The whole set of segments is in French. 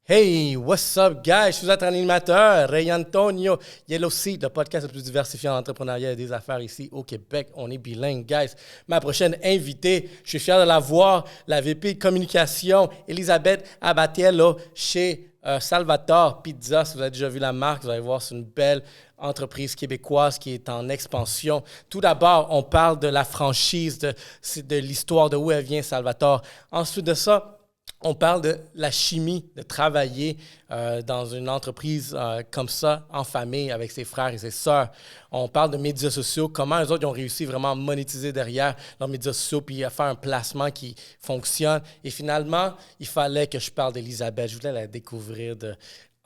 Hey, what's up, guys? Je suis votre animateur, Ray Antonio. Yellow Seat, le podcast le plus diversifié en entrepreneuriat et des affaires ici au Québec. On est bilingue, guys. Ma prochaine invitée, je suis fier de la voir, la VP de communication, Elisabeth Abatiello, chez Salvatore Pizza. Si vous avez déjà vu la marque, vous allez voir, c'est une belle entreprise québécoise qui est en expansion. Tout d'abord, on parle de la franchise, de l'histoire, de où elle vient, Salvatore. Ensuite de ça, on parle de la chimie, de travailler dans une entreprise comme ça, en famille, avec ses frères et ses sœurs. On parle de médias sociaux, comment eux autres ils ont réussi vraiment à monétiser derrière leurs médias sociaux, puis à faire un placement qui fonctionne. Et finalement, il fallait que je parle d'Elisabeth. Je voulais la découvrir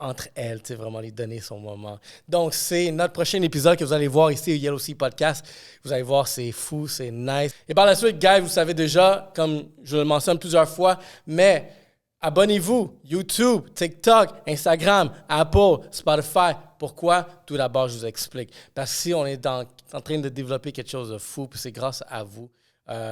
entre elles, tu sais, vraiment lui donner son moment. Donc, c'est notre prochain épisode que vous allez voir ici au Yellow Sea Podcast. Vous allez voir, c'est fou, c'est nice. Et par la suite, guys, vous savez déjà, comme je le mentionne plusieurs fois, mais abonnez-vous, YouTube, TikTok, Instagram, Apple, Spotify. Pourquoi? Tout d'abord, je vous explique. Parce que si on est en train de développer quelque chose de fou, puis c'est grâce à vous.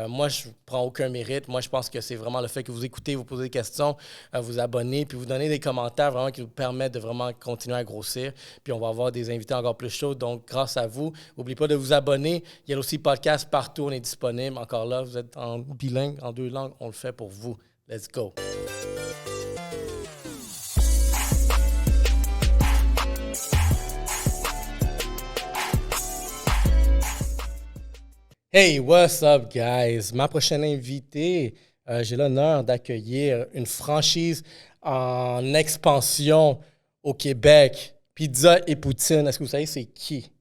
Moi, je ne prends aucun mérite. Moi, je pense que c'est vraiment le fait que vous écoutez, vous posez des questions, vous abonnez, puis vous donnez des commentaires vraiment qui vous permettent de vraiment continuer à grossir. Puis on va avoir des invités encore plus chauds. Donc, grâce à vous, n'oubliez pas de vous abonner. Il y a aussi podcast partout, on est disponible. Encore là, vous êtes en bilingue, en 2 langues, on le fait pour vous. Let's go. Hey, what's up, guys? Ma prochaine invitée, j'ai l'honneur d'accueillir une franchise en expansion au Québec. Pizza et Poutine. Est-ce que vous savez c'est qui?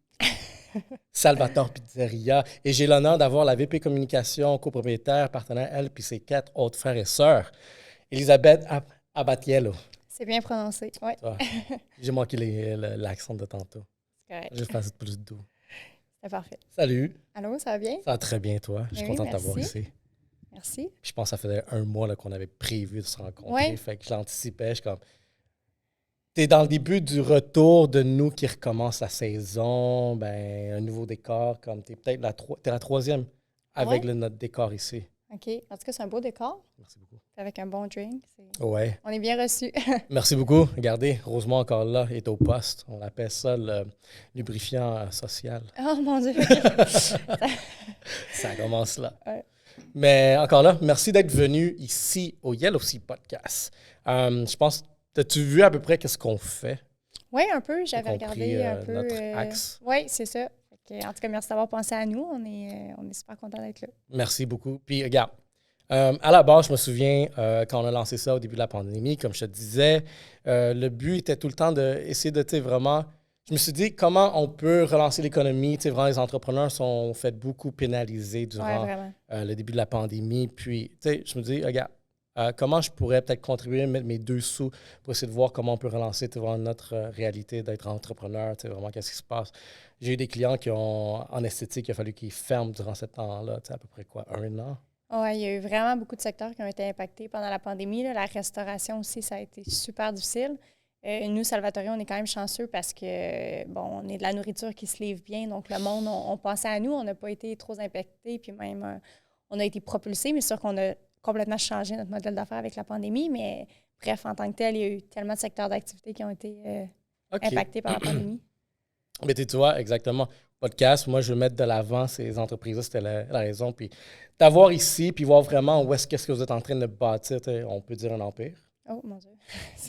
Salvatore Pizzeria. Et j'ai l'honneur d'avoir la VP Communication, copropriétaire, partenaire, elle, puis ses 4 autres frères et sœurs. Elisabeth Abatiello. C'est bien prononcé, oui. J'ai manqué l'accent de tantôt. C'est correct. Je vais faire ça plus doux. C'est parfait. Salut. Allô, ça va bien? Ça va très bien, toi. Je suis content de t'avoir ici. Merci. Je pense que ça faisait 1 mois là, qu'on avait prévu de se rencontrer. Ouais. Fait que j'anticipais. Je suis comme... T'es dans le début du retour de nous qui recommence la saison. Ben, un nouveau décor. Comme t'es peut-être t'es la 3e avec notre décor ici. OK. En tout cas, c'est un beau décor. Merci beaucoup. Avec un bon drink. Ouais. On est bien reçus. Merci beaucoup. Regardez, Rosemont encore là, est au poste. On appelle ça le lubrifiant social. Oh mon Dieu! Ça commence là. Ouais. Mais encore là, merci d'être venu ici au Yellow Sea Podcast. Je pense, as-tu vu à peu près qu'est-ce qu'on fait? Oui, un peu. J'avais regardé un peu. Notre axe. Oui, c'est ça. En tout cas, merci d'avoir pensé à nous. On est super contents d'être là. Merci beaucoup. Puis regarde, à la base, je me souviens, quand on a lancé ça au début de la pandémie, comme je te disais, le but était tout le temps d'essayer de, tu sais, vraiment... Je me suis dit, comment on peut relancer l'économie? Tu sais, vraiment, les entrepreneurs sont fait beaucoup pénaliser durant le début de la pandémie. Puis, tu sais, je me dis, regarde, comment je pourrais peut-être contribuer, mettre mes 2 sous pour essayer de voir comment on peut relancer, tu sais, vraiment notre réalité d'être entrepreneur, tu sais, vraiment, qu'est-ce qui se passe. J'ai eu des clients qui ont, en esthétique, il a fallu qu'ils ferment durant ce temps-là, tu sais, à peu près quoi, 1 an? Oui, il y a eu vraiment beaucoup de secteurs qui ont été impactés pendant la pandémie. Là. La restauration aussi, ça a été super difficile. Nous, Salvatore, on est quand même chanceux parce que, bon, on est de la nourriture qui se livre bien. Donc, le monde, on pensait à nous. On n'a pas été trop impactés. Puis même, on a été propulsés. Mais c'est sûr qu'on a complètement changé notre modèle d'affaires avec la pandémie. Mais bref, en tant que tel, il y a eu tellement de secteurs d'activité qui ont été impactés par la pandémie. Mais tu vois, exactement. Podcast, moi, je veux mettre de l'avant ces entreprises-là. C'était la raison. Puis t'avoir ici, puis voir vraiment où qu'est-ce que vous êtes en train de bâtir. On peut dire un empire. Oh, mon Dieu.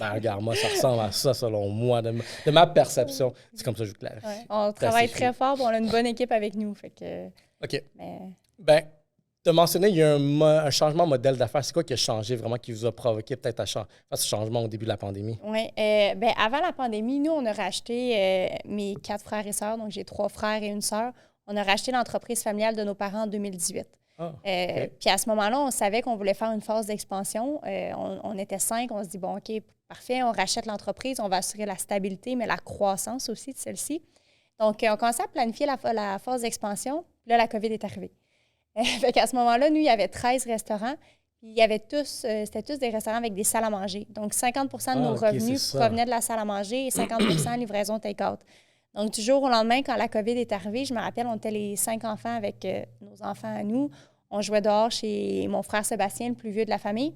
Ben, regarde, moi, ça ressemble à ça, selon moi, de ma perception. C'est comme ça que je clarifie. Ouais. On travaille très fort, on a une bonne équipe avec nous. Fait que, OK. Mais... Ben, tu as mentionné il y a un changement de modèle d'affaires. C'est quoi qui a changé vraiment, qui vous a provoqué peut-être à faire ce changement au début de la pandémie? Oui. Ben, avant la pandémie, nous, on a racheté mes 4 frères et sœurs. Donc, j'ai 3 frères et une sœur. On a racheté l'entreprise familiale de nos parents en 2018. Puis à ce moment-là, on savait qu'on voulait faire une phase d'expansion. On était 5, on se dit, bon, OK, parfait, on rachète l'entreprise, on va assurer la stabilité, mais la croissance aussi de celle-ci. Donc, on commençait à planifier la phase d'expansion. Là, la COVID est arrivée. Fait qu'à ce moment-là, nous, il y avait 13 restaurants. Puis il y avait c'était tous des restaurants avec des salles à manger. Donc, 50 de nos revenus provenaient de la salle à manger et 50 livraison take-out. Donc, du jour au lendemain, quand la COVID est arrivée, je me rappelle, on était les 5 enfants avec nos enfants à nous. On jouait dehors chez mon frère Sébastien, le plus vieux de la famille.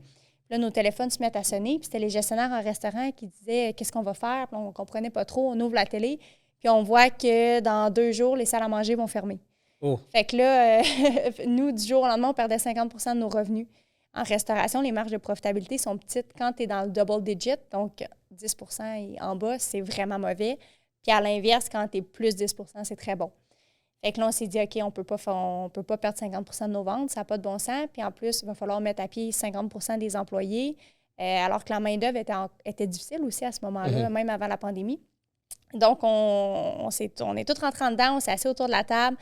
Là, nos téléphones se mettent à sonner, puis c'était les gestionnaires en restaurant qui disaient qu'est-ce qu'on va faire. Puis on ne comprenait pas trop. On ouvre la télé, puis on voit que dans 2 jours, les salles à manger vont fermer. Oh. Fait que là, nous, du jour au lendemain, on perdait 50 % de nos revenus. En restauration, les marges de profitabilité sont petites quand tu es dans le double digit, donc 10 % et en bas, c'est vraiment mauvais. Puis à l'inverse, quand tu es plus 10 %, c'est très bon. Fait que là, on s'est dit, OK, on peut pas perdre 50 % de nos ventes, ça n'a pas de bon sens. Puis en plus, il va falloir mettre à pied 50 % des employés, alors que la main-d'œuvre était difficile aussi à ce moment-là, même avant la pandémie. Donc, on est tous rentrés en dedans, on s'est assis autour de la table.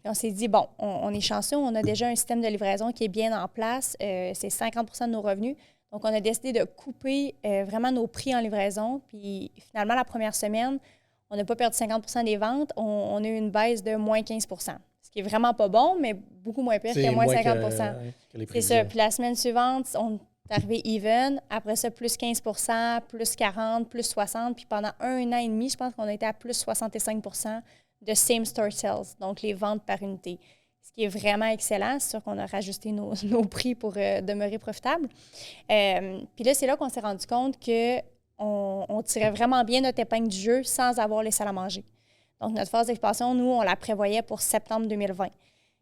Puis on s'est dit, bon, on est chanceux, on a déjà un système de livraison qui est bien en place. C'est 50 % de nos revenus. Donc, on a décidé de couper vraiment nos prix en livraison. Puis finalement, la première semaine, on n'a pas perdu 50 % des ventes. On a eu une baisse de moins 15 %. Ce qui est vraiment pas bon, mais beaucoup moins pire que moins 50 %. C'est ça. Puis la semaine suivante, on est arrivé even. Après ça, plus 15 %, plus 40 %, plus 60 %. Puis pendant 1 an et demi, je pense qu'on a été à plus 65 % de same-store sales, donc les ventes par unité. Ce qui est vraiment excellent. C'est sûr qu'on a rajusté nos prix pour demeurer profitable. Puis là, c'est là qu'on s'est rendu compte qu'on tirait vraiment bien notre épingle du jeu sans avoir les salles à manger. Donc, notre phase d'expansion, nous, on la prévoyait pour septembre 2020.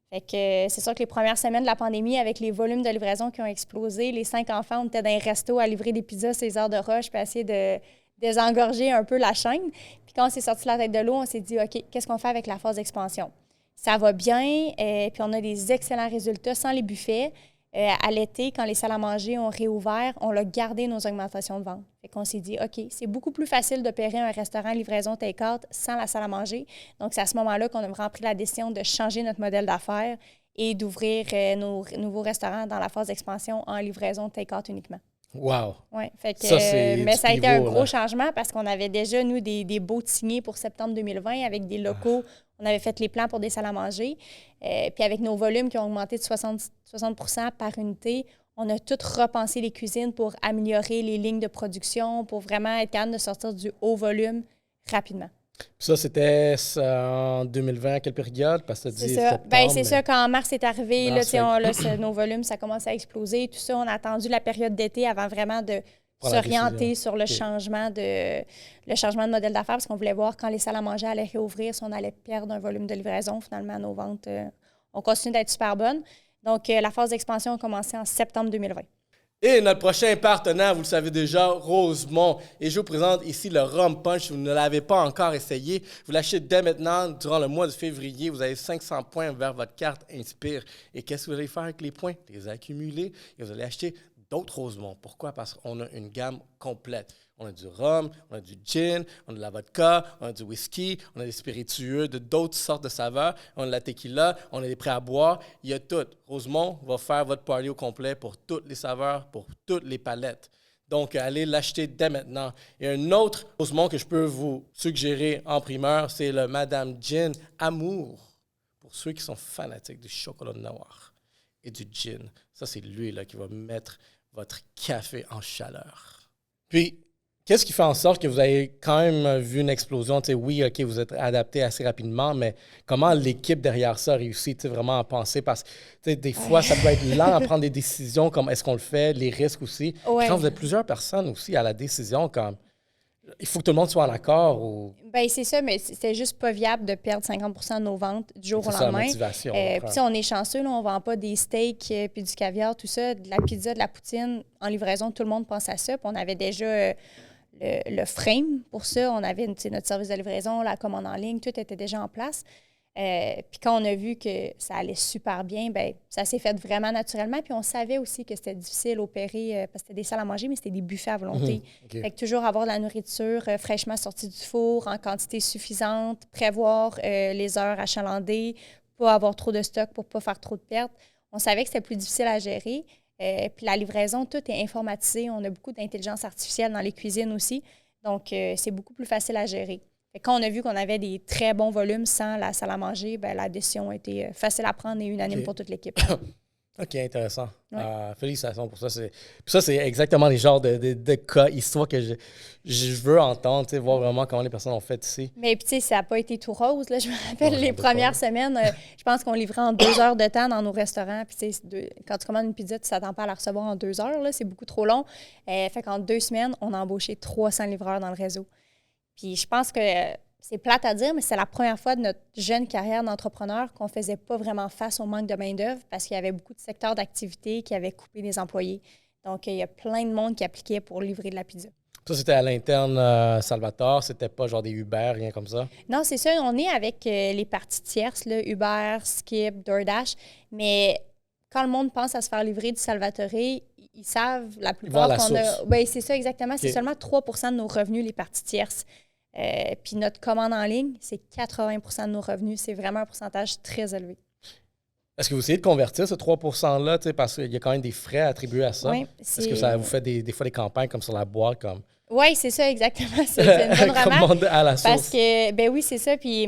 Fait que c'est sûr que les premières semaines de la pandémie, avec les volumes de livraison qui ont explosé, les 5 enfants, on était dans les restos à livrer des pizzas ces heures de rush, puis essayer de désengorger un peu la chaîne. Puis quand on s'est sorti la tête de l'eau, on s'est dit, OK, qu'est-ce qu'on fait avec la phase d'expansion? Ça va bien, puis on a des excellents résultats sans les buffets. À l'été, quand les salles à manger ont réouvert, on a gardé nos augmentations de vente. Fait qu'on s'est dit, OK, c'est beaucoup plus facile d'opérer un restaurant livraison take-out sans la salle à manger. Donc, c'est à ce moment-là qu'on a vraiment pris la décision de changer notre modèle d'affaires et d'ouvrir nos nouveaux restaurants dans la phase d'expansion en livraison take-out uniquement. Wow! Oui, fait que, mais ça a été un gros changement parce qu'on avait déjà, nous, des baux signés pour septembre 2020 avec des locaux. On avait fait les plans pour des salles à manger. Puis avec nos volumes qui ont augmenté de 60 % par unité, on a tout repensé les cuisines pour améliorer les lignes de production, pour vraiment être capable de sortir du haut volume rapidement. Puis ça, c'était en 2020, à quelle période? Parce que c'est ça. Septembre, c'est ça, quand mars est arrivé, nos volumes, ça commence à exploser. Tout ça, on a attendu la période d'été avant vraiment de s'orienter sur le changement de modèle d'affaires parce qu'on voulait voir quand les salles à manger allaient réouvrir, si on allait perdre un volume de livraison. Finalement, nos ventes ont continué d'être super bonnes. Donc, la phase d'expansion a commencé en septembre 2020. Et notre prochain partenaire, vous le savez déjà, Rosemont. Et je vous présente ici le Rum Punch. Si vous ne l'avez pas encore essayé, vous l'achetez dès maintenant. Durant le mois de février, vous avez 500 points vers votre carte Inspire. Et qu'est-ce que vous allez faire avec les points? Les accumuler et vous allez acheter d'autres Rosemont. Pourquoi? Parce qu'on a une gamme complète. On a du rhum, on a du gin, on a de la vodka, on a du whisky, on a des spiritueux de d'autres sortes de saveurs, on a de la tequila, on a des prêts à boire. Il y a tout. Rosemont va faire votre party au complet pour toutes les saveurs, pour toutes les palettes. Donc, allez l'acheter dès maintenant. Et un autre Rosemont que je peux vous suggérer en primeur, c'est le Madame Gin Amour. Pour ceux qui sont fanatiques du chocolat noir et du gin. Ça, c'est lui là, qui va mettre votre café en chaleur. Puis, qu'est-ce qui fait en sorte que vous avez quand même vu une explosion? T'sais, oui, OK, vous êtes adapté assez rapidement, mais comment l'équipe derrière ça réussit vraiment à penser? Parce que des fois, ça peut être lent à prendre des décisions, comme est-ce qu'on le fait, les risques aussi. Ouais. Quand vous êtes plusieurs personnes aussi à la décision, comme il faut que tout le monde soit en accord. Ou... Bien, c'est ça, mais c'était juste pas viable de perdre 50 % de nos ventes du jour au lendemain. C'est ça, la motivation. Puis on est chanceux, là, on vend pas des steaks puis du caviar, tout ça, de la pizza, de la poutine. En livraison, tout le monde pense à ça. Puis on avait déjà le frame pour ça. On avait notre service de livraison, la commande en ligne, tout était déjà en place. Puis quand on a vu que ça allait super bien, bien, ça s'est fait vraiment naturellement. Puis on savait aussi que c'était difficile d'opérer parce que c'était des salles à manger, mais c'était des buffets à volonté. Okay. Fait que toujours avoir de la nourriture fraîchement sortie du four, en quantité suffisante, prévoir les heures achalandées, pas avoir trop de stock pour pas faire trop de pertes. On savait que c'était plus difficile à gérer. Puis la livraison, tout est informatisé. On a beaucoup d'intelligence artificielle dans les cuisines aussi. Donc, c'est beaucoup plus facile à gérer. Et quand on a vu qu'on avait des très bons volumes sans la salle à manger, bien, la décision a été facile à prendre et unanime pour toute l'équipe. OK, intéressant. Ouais. Félicitations pour ça. Puis ça, c'est exactement les genres de cas, histoires que je veux entendre, voir vraiment comment les personnes ont fait ici. Mais puis, tu sais, ça n'a pas été tout rose. Là. Je me rappelle les premières semaines, je pense qu'on livrait en 2 heures de temps dans nos restaurants. Puis, tu sais, quand tu commandes une pizza, tu ne t'attends pas à la recevoir en 2 heures. Là. C'est beaucoup trop long. Fait qu'en 2 semaines, on a embauché 300 livreurs dans le réseau. Puis, je pense que c'est plate à dire, mais c'est la première fois de notre jeune carrière d'entrepreneur qu'on ne faisait pas vraiment face au manque de main-d'œuvre parce qu'il y avait beaucoup de secteurs d'activité qui avaient coupé des employés. Donc, il y a plein de monde qui appliquait pour livrer de la pizza. Ça, c'était à l'interne Salvatore, c'était pas genre des Uber, rien comme ça? Non, c'est ça. On est avec les parties tierces, là, Uber, Skip, DoorDash. Mais quand le monde pense à se faire livrer du Salvatore, ils savent la plupart qu'on a. Oui, c'est ça exactement. Okay. C'est seulement 3 % de nos revenus, les parties tierces. Puis notre commande en ligne, c'est 80 % de nos revenus. C'est vraiment un pourcentage très élevé. Est-ce que vous essayez de convertir ce 3 %-là, parce qu'il y a quand même des frais attribués à ça? Oui. Est-ce que ça vous fait des fois des campagnes comme sur la boîte? Comme... Oui, c'est ça, exactement. C'est une bonne remarque. À la source. Parce que, ben oui, c'est ça. Puis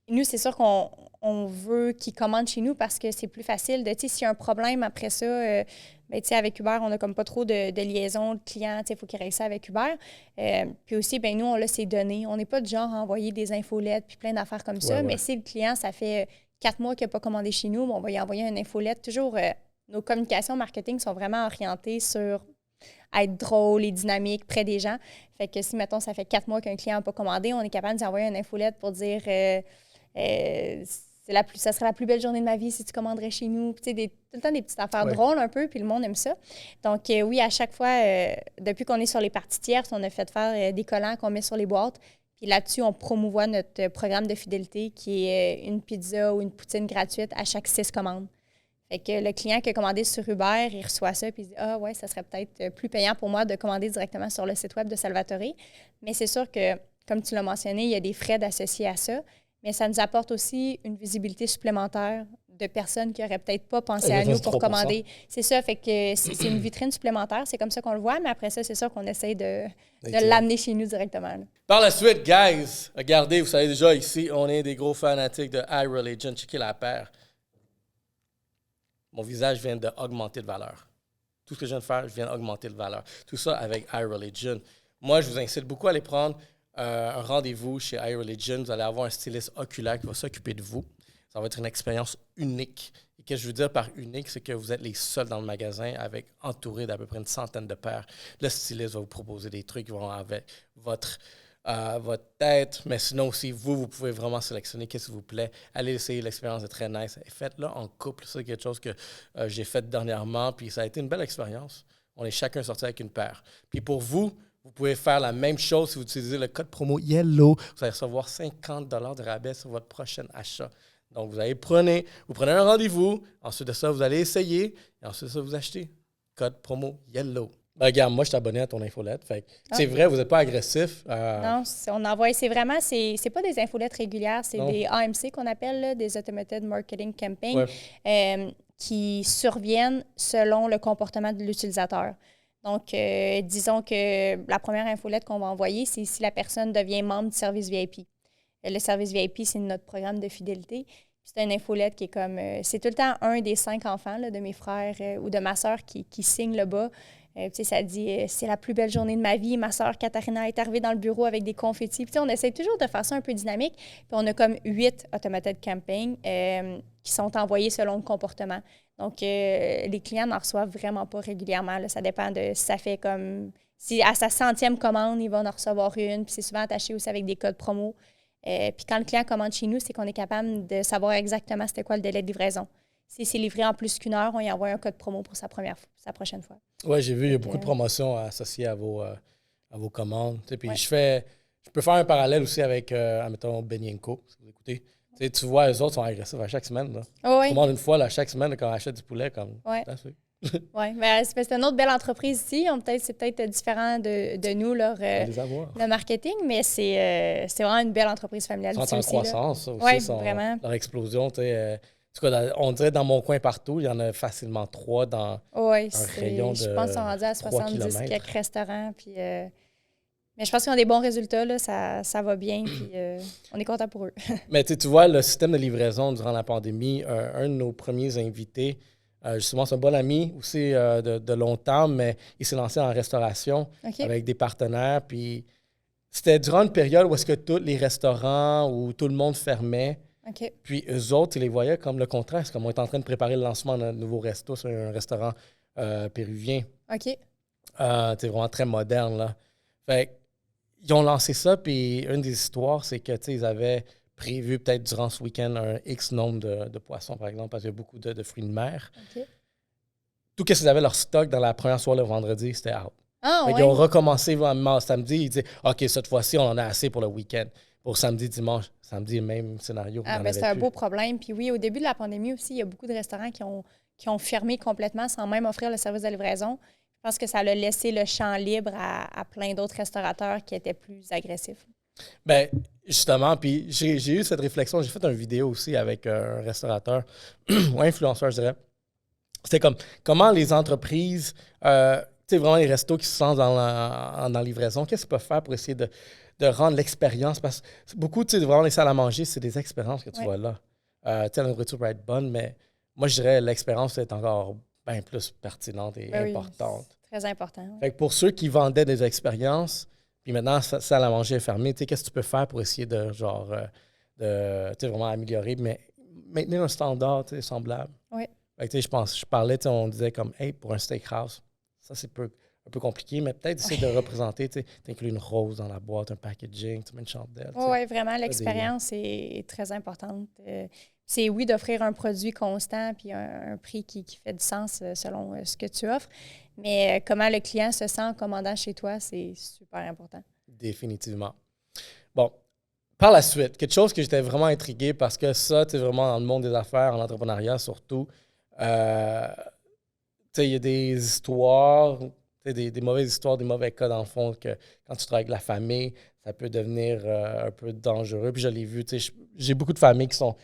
nous, c'est sûr qu'on veut qu'ils commandent chez nous parce que c'est plus facile. Tu sais, s'il y a un problème après ça, ben, tu sais, avec Uber, on n'a comme pas trop de liaison de clients. Tu sais, il faut qu'ils règlent ça avec Uber. Puis aussi, ben nous, on a ces données. On n'est pas du genre à envoyer des infolettes puis plein d'affaires comme ça. Ouais. Mais si le client, ça fait 4 mois qu'il n'a pas commandé chez nous, on va lui envoyer une infolette. Toujours, nos communications marketing sont vraiment orientées sur être drôle et dynamique près des gens. Fait que si, mettons, ça fait 4 mois qu'un client n'a pas commandé, on est capable d'y envoyer une infolette pour dire ça serait la plus belle journée de ma vie si tu commanderais chez nous. Puis, tout le temps des petites affaires drôles un peu, puis le monde aime ça. Donc, oui, à chaque fois, depuis qu'on est sur les parties tierces, on a fait faire des collants qu'on met sur les boîtes. Puis là-dessus, on promouvoit notre programme de fidélité qui est une pizza ou une poutine gratuite à chaque 6 commandes. Fait que le client qui a commandé sur Uber, il reçoit ça puis il dit « Ah ouais, ça serait peut-être plus payant pour moi de commander directement sur le site web de Salvatore. » Mais c'est sûr que, comme tu l'as mentionné, il y a des frais associés à ça, mais ça nous apporte aussi une visibilité supplémentaire de personnes qui n'auraient peut-être pas pensé à nous pour commander. C'est ça, fait que c'est une vitrine supplémentaire, c'est comme ça qu'on le voit, mais après ça, c'est sûr qu'on essaie de l'amener chez nous directement. Là. Par la suite, guys, regardez, vous savez déjà, ici, on est des gros fanatiques de iReligion. Checkez la paire. Mon visage vient d'augmenter de valeur. Tout ce que je viens de faire, je viens d'augmenter de valeur. Tout ça avec iReligion. Moi, je vous incite beaucoup à aller prendre un rendez-vous chez iReligion. Vous allez avoir un styliste oculaire qui va s'occuper de vous. Ça va être une expérience unique. Et qu'est-ce que je veux dire par unique, c'est que vous êtes les seuls dans le magasin entourés d'à peu près une centaine de paires. Le styliste va vous proposer des trucs qui vont avec votre tête, mais sinon aussi, vous pouvez vraiment sélectionner qu'est-ce qui vous plaît. Allez essayer, l'expérience est très nice. Et faites-le en couple. C'est quelque chose que j'ai fait dernièrement, puis ça a été une belle expérience. On est chacun sorti avec une paire. Puis pour vous pouvez faire la même chose si vous utilisez le code promo YELLOW. Vous allez recevoir 50 $ de rabais sur votre prochain achat. Donc, vous prenez un rendez-vous. Ensuite de ça, vous allez essayer. Et ensuite de ça, vous achetez. Code promo YELLOW. Ben, regarde, moi, je suis abonné à ton infolette. Fait c'est vrai, vous n'êtes pas agressif. Non, on envoie. C'est vraiment, c'est pas des infolettes régulières, c'est des AMC qu'on appelle, là, des Automated Marketing Campaign, qui surviennent selon le comportement de l'utilisateur. Donc, disons que la première infolette qu'on va envoyer, c'est si la personne devient membre du service VIP. Le service VIP, c'est notre programme de fidélité. C'est une infolette qui est comme... c'est tout le temps un des 5 enfants là, de mes frères ou de ma sœur qui signe le bas. Ça dit « C'est la plus belle journée de ma vie. Ma sœur Katharina est arrivée dans le bureau avec des confettis. » Puis on essaie toujours de faire ça un peu dynamique. Puis on a comme 8 automated campaigns qui sont envoyés selon le comportement. Donc, les clients n'en reçoivent vraiment pas régulièrement. Là. Ça dépend de si ça fait comme... Si à sa 100e commande, il va en recevoir une. Puis c'est souvent attaché aussi avec des codes promo. Puis quand le client commande chez nous, c'est qu'on est capable de savoir exactement c'était quoi le délai de livraison. Si c'est livré en plus qu'1 heure, on y envoie un code promo pour sa prochaine fois. Oui, j'ai vu, il y a beaucoup de promotions associées à vos commandes. Puis je peux faire un parallèle aussi avec, admettons, Benyenko, si vous écoutez. Tu vois, eux autres sont agressifs à chaque semaine. Là. Oui. On commande une fois là, chaque semaine là, quand on achète du poulet. Oui. Oui, mais c'est une autre belle entreprise ici. C'est peut-être différent de nous, le marketing, mais c'est vraiment une belle entreprise familiale. Ils sont en croissance, ça aussi. Oui, vraiment. Leur explosion, on dirait dans mon coin partout, il y en a facilement 3 dans un rayon de je pense qu'ils sont rendus à 70 quelques restaurants. Puis, mais je pense qu'ils ont des bons résultats, là, ça va bien, puis on est content pour eux. Mais tu vois, le système de livraison durant la pandémie, un de nos premiers invités, Justement, c'est un bon ami aussi de longtemps, mais il s'est lancé en restauration avec des partenaires. Puis c'était durant une période où est-ce que tous les restaurants, où tout le monde fermait. Puis eux autres, ils les voyaient comme le contraire. C'est comme on est en train de préparer le lancement d'un nouveau resto sur un restaurant péruvien. C'est vraiment très moderne, là. Fait ils ont lancé ça, puis une des histoires, c'est que, ils avaient prévu peut-être durant ce week-end un X nombre de poissons, par exemple, parce qu'il y a beaucoup de fruits de mer. Tout ce qu'ils avaient leur stock dans la première soirée le vendredi, c'était out. Ils ont recommencé vraiment samedi. Ils disaient, OK, cette fois-ci, on en a assez pour le week-end. Pour samedi, dimanche. Samedi, même scénario. C'est un beau problème. Puis oui, au début de la pandémie aussi, il y a beaucoup de restaurants qui ont fermé complètement sans même offrir le service de livraison. Je pense que ça a laissé le champ libre à plein d'autres restaurateurs qui étaient plus agressifs. Bien, justement, puis j'ai eu cette réflexion. J'ai fait une vidéo aussi avec un restaurateur ou influenceur, je dirais. C'était comme comment les entreprises, vraiment les restos qui se lancent dans la livraison, qu'est-ce qu'ils peuvent faire pour essayer de rendre l'expérience? Parce que beaucoup, vraiment les salles à manger, c'est des expériences que tu vois là. La nourriture peut être bonne, mais moi, je dirais qu'expérience est encore bien plus pertinente et importante. C'est très important. Fait que pour ceux qui vendaient des expériences, puis maintenant, la salle à manger est fermée, qu'est-ce que tu peux faire pour essayer de, vraiment améliorer, mais maintenir un standard semblable? Oui. Fait que, je parlais, on disait comme, hey, pour un steakhouse, ça, c'est un peu compliqué, mais peut-être essayer de représenter, tu inclus une rose dans la boîte, un packaging, tu mets une chandelle. Oui, vraiment, l'expérience est très importante. C'est d'offrir un produit constant puis un prix qui fait du sens selon ce que tu offres, mais comment le client se sent en commandant chez toi, c'est super important. Définitivement. Bon, par la suite, quelque chose que j'étais vraiment intrigué parce que ça, tu vraiment dans le monde des affaires, en entrepreneuriat surtout, il y a des histoires, des mauvaises histoires, des mauvais cas dans le fond, que quand tu travailles avec la famille, ça peut devenir un peu dangereux. Puis je l'ai vu, j'ai beaucoup de familles qui sont